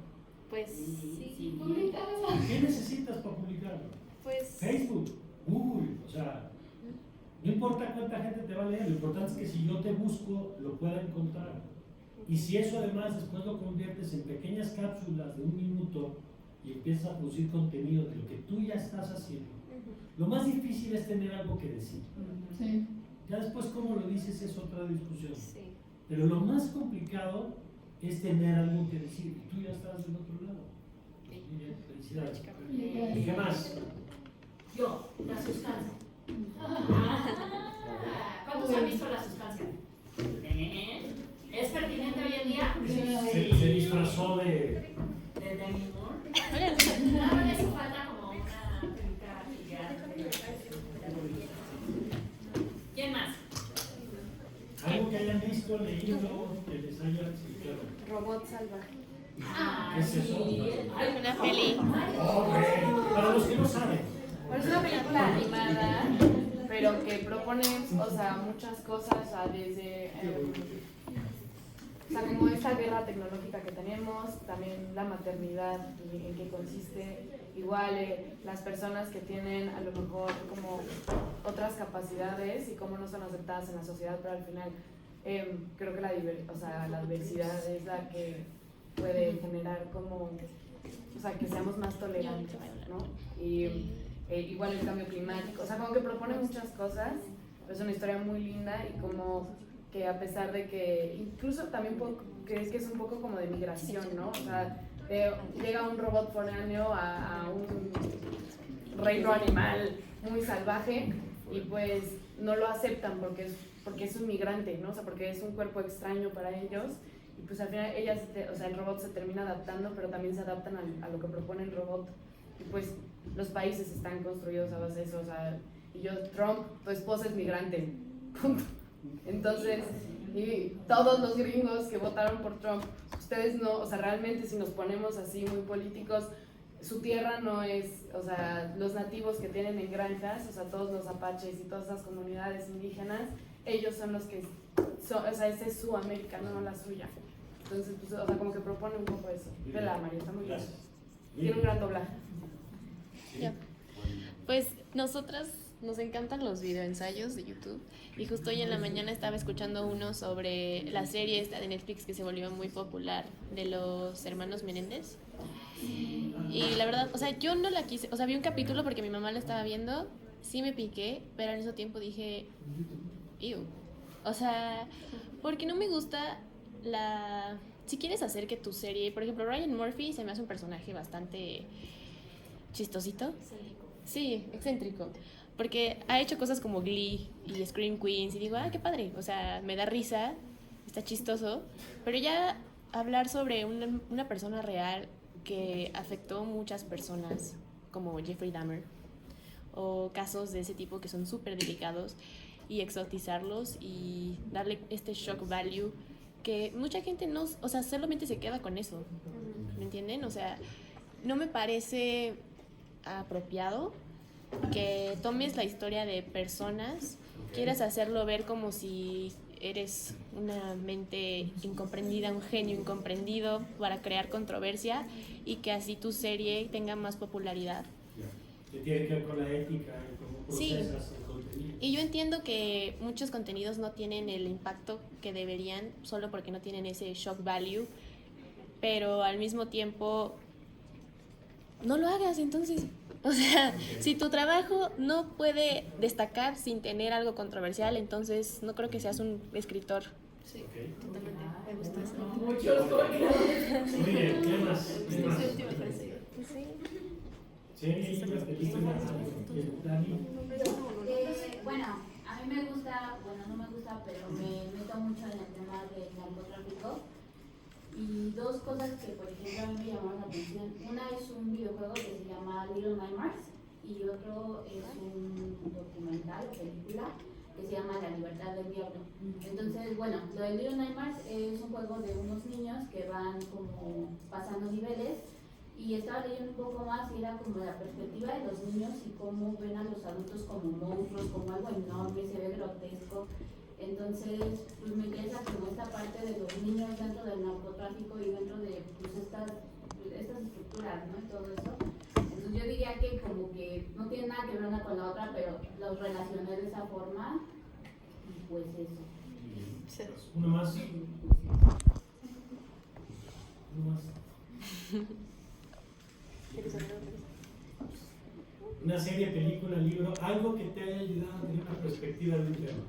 Pues sí. Publicarlo. ¿Qué necesitas para publicarlo? Pues Facebook, Google, o sea, no importa cuánta gente te va a leer, lo importante es que si yo te busco, lo pueda encontrar. Y si eso además después lo conviertes en pequeñas cápsulas de 1 minuto y empiezas a producir contenido de lo que tú ya estás haciendo, lo más difícil es tener algo que decir. Sí. Ya después cómo lo dices es otra discusión. sí. Pero lo más complicado es tener algo que decir. Y tú ya estás del otro lado. Muy bien, felicidades. ¿Y qué más? Yo, la sustancia. ¿Cuántos han visto la sustancia? ¿Es pertinente hoy en día? Se disfrazó de... ¿De Demi Moore? No le hace falta como una película gigante. ¿Quién más? Algo que hayan visto, leído, que les haya explicado. Robot salvaje. ¿Qué es eso? Es una peli. Para los que no saben. Bueno, es una película animada, pero que propone, o sea, muchas cosas, o sea, desde, o sea, como esta guerra tecnológica que tenemos, también la maternidad y en qué consiste, igual las personas que tienen a lo mejor como otras capacidades y cómo no son aceptadas en la sociedad, pero al final creo que la diversidad es la que puede generar como, o sea, que seamos más tolerantes, ¿no? Y igual el cambio climático, o sea, como que propone muchas cosas, pero es una historia muy linda y como que a pesar de que, incluso también crees que es un poco como de migración, ¿no? O sea, llega un robot foráneo a un reino animal muy salvaje y pues no lo aceptan porque es un migrante, ¿no? O sea, porque es un cuerpo extraño para ellos y pues al final el robot se termina adaptando, pero también se adaptan a lo que propone el robot y pues los países están construidos a base de eso, o sea, y Trump, tu esposa es migrante, punto. Entonces, y todos los gringos que votaron por Trump, ustedes no, o sea, realmente si nos ponemos así muy políticos, su tierra no es, o sea, los nativos que tienen en granjas, o sea, todos los apaches y todas esas comunidades indígenas, ellos son los que, o sea, esa es su América, no la suya. Entonces, pues, o sea, como que propone un poco eso. De la María, está muy bien. Tiene un gran doblaje. Ya. Pues nosotras nos encantan los videoensayos de YouTube y justo hoy en la mañana estaba escuchando uno sobre la serie esta de Netflix que se volvió muy popular de los hermanos Menéndez y la verdad, o sea, yo no la quise, o sea, vi un capítulo porque mi mamá la estaba viendo, sí me piqué, pero al mismo tiempo dije, ew, o sea, porque no me gusta si quieres hacer que tu serie, por ejemplo, Ryan Murphy se me hace un personaje bastante chistosito. Sí, excéntrico. Porque ha hecho cosas como Glee y Scream Queens y digo, qué padre. O sea, me da risa, está chistoso. Pero ya hablar sobre una persona real que afectó muchas personas, como Jeffrey Dahmer, o casos de ese tipo que son súper delicados, y exotizarlos y darle este shock value que mucha gente no, o sea, solamente se queda con eso. ¿Me entienden? O sea, no me parece apropiado que tomes la historia de personas, quieras hacerlo ver como si eres una mente incomprendida, un genio incomprendido para crear controversia y que así tu serie tenga más popularidad. Que tiene que ver con la ética y cómo procesas el contenido. Y yo entiendo que muchos contenidos no tienen el impacto que deberían solo porque no tienen ese shock value, pero al mismo tiempo no lo hagas, entonces O sea, Ok. si tu trabajo no puede destacar sin tener algo controversial, entonces no creo que seas un escritor. Sí, Ok. totalmente. Me gusta eso. Muy bien, ¿qué más? ¿Qué más? Sí, me parece bien. Sí. Sí, la película, Dani. Bueno, a mí me gusta, bueno, no me gusta, pero me meto mucho en el tema del narcotráfico. Y dos cosas que, por ejemplo, a mí me llamaron la atención. Una es un videojuego que se llama Little Nightmares y otro es un documental o película que se llama La Libertad del Diablo. Entonces, bueno, lo de Little Nightmares es un juego de unos niños que van como pasando niveles y estaba leyendo un poco más y era como la perspectiva de los niños y cómo ven a los adultos como monstruos, como algo enorme, se ve grotesco. Entonces, pues me interesa como esta parte de los niños dentro del narcotráfico y dentro de pues, estas estructuras, ¿no? Y todo eso. Entonces yo diría que como que no tiene nada que ver una con la otra, pero los relacioné de esa forma y pues eso. Sí. Uno más. Uno más. Una serie, película, libro, algo que te haya ayudado a tener una perspectiva de un tema.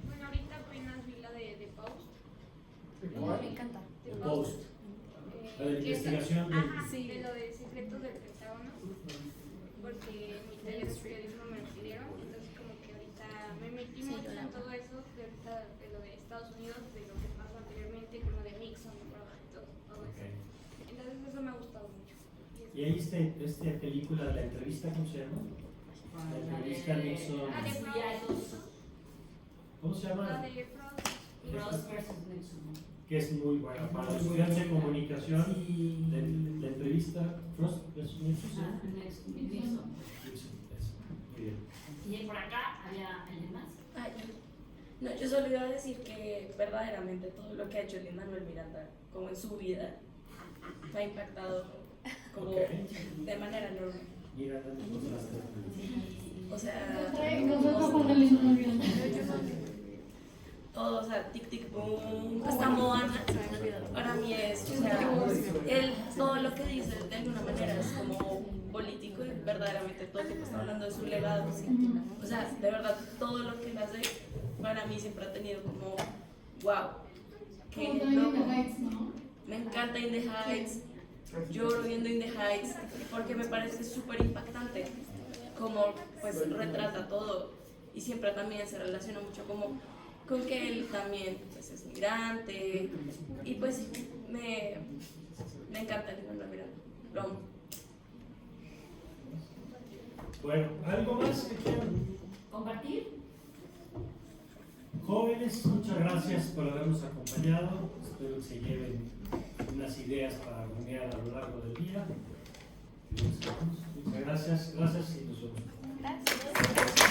Bueno, ahorita apenas vi la de Post. Me encanta. De Post. La de que es- investigación de- Ajá, Sí. de lo de secretos del Pentágono. Porque en mi taller de periodismo me lo pidieron. Entonces, como que ahorita me metí Sí, mucho yo la en amo. todo eso. De ahorita, de lo de Estados Unidos, de lo que pasó anteriormente, como de Nixon, todo Ok. eso. Entonces, eso me ha gustado mucho. Y ahí esta película de la entrevista, ¿cómo se llama? La entrevista a Nixon. Ah, de Frost. ¿Cómo se La llama? de Frost. Frost versus Nixon. Que es muy buena para los estudiantes de comunicación. La entrevista Frost versus Nixon. Ah, Nixon. Nixon, eso. Muy bien. Y por acá había alguien más. Ay, no, yo solo iba a decir que verdaderamente todo lo que ha hecho Lin-Manuel Miranda, como en su vida, me ha impactado como Ok. de manera enorme. Mira, O sea, Nosotros con el mismo avión. todo, o sea, tic tic boom, hasta Moana, para mí es, o sea, todo lo que dice de alguna manera es como político y verdaderamente todo el tiempo está hablando de su legado, ¿sí? O sea, de verdad, todo lo que él hace para mí siempre ha tenido como, wow, qué Como también loco. en The Heights, ¿no? Me encanta In the Heights, lloro viendo In the Heights porque me parece súper impactante como pues retrata todo y siempre también se relaciona mucho como con que él también pues, es migrante y pues me encanta el libro, mira, lo amo. Bueno, ¿algo más que quieran ¿Compartir? Jóvenes, muchas gracias por habernos acompañado. Espero que se lleven unas ideas para rumiar a lo largo del día. Muchas gracias y nos vemos. Gracias.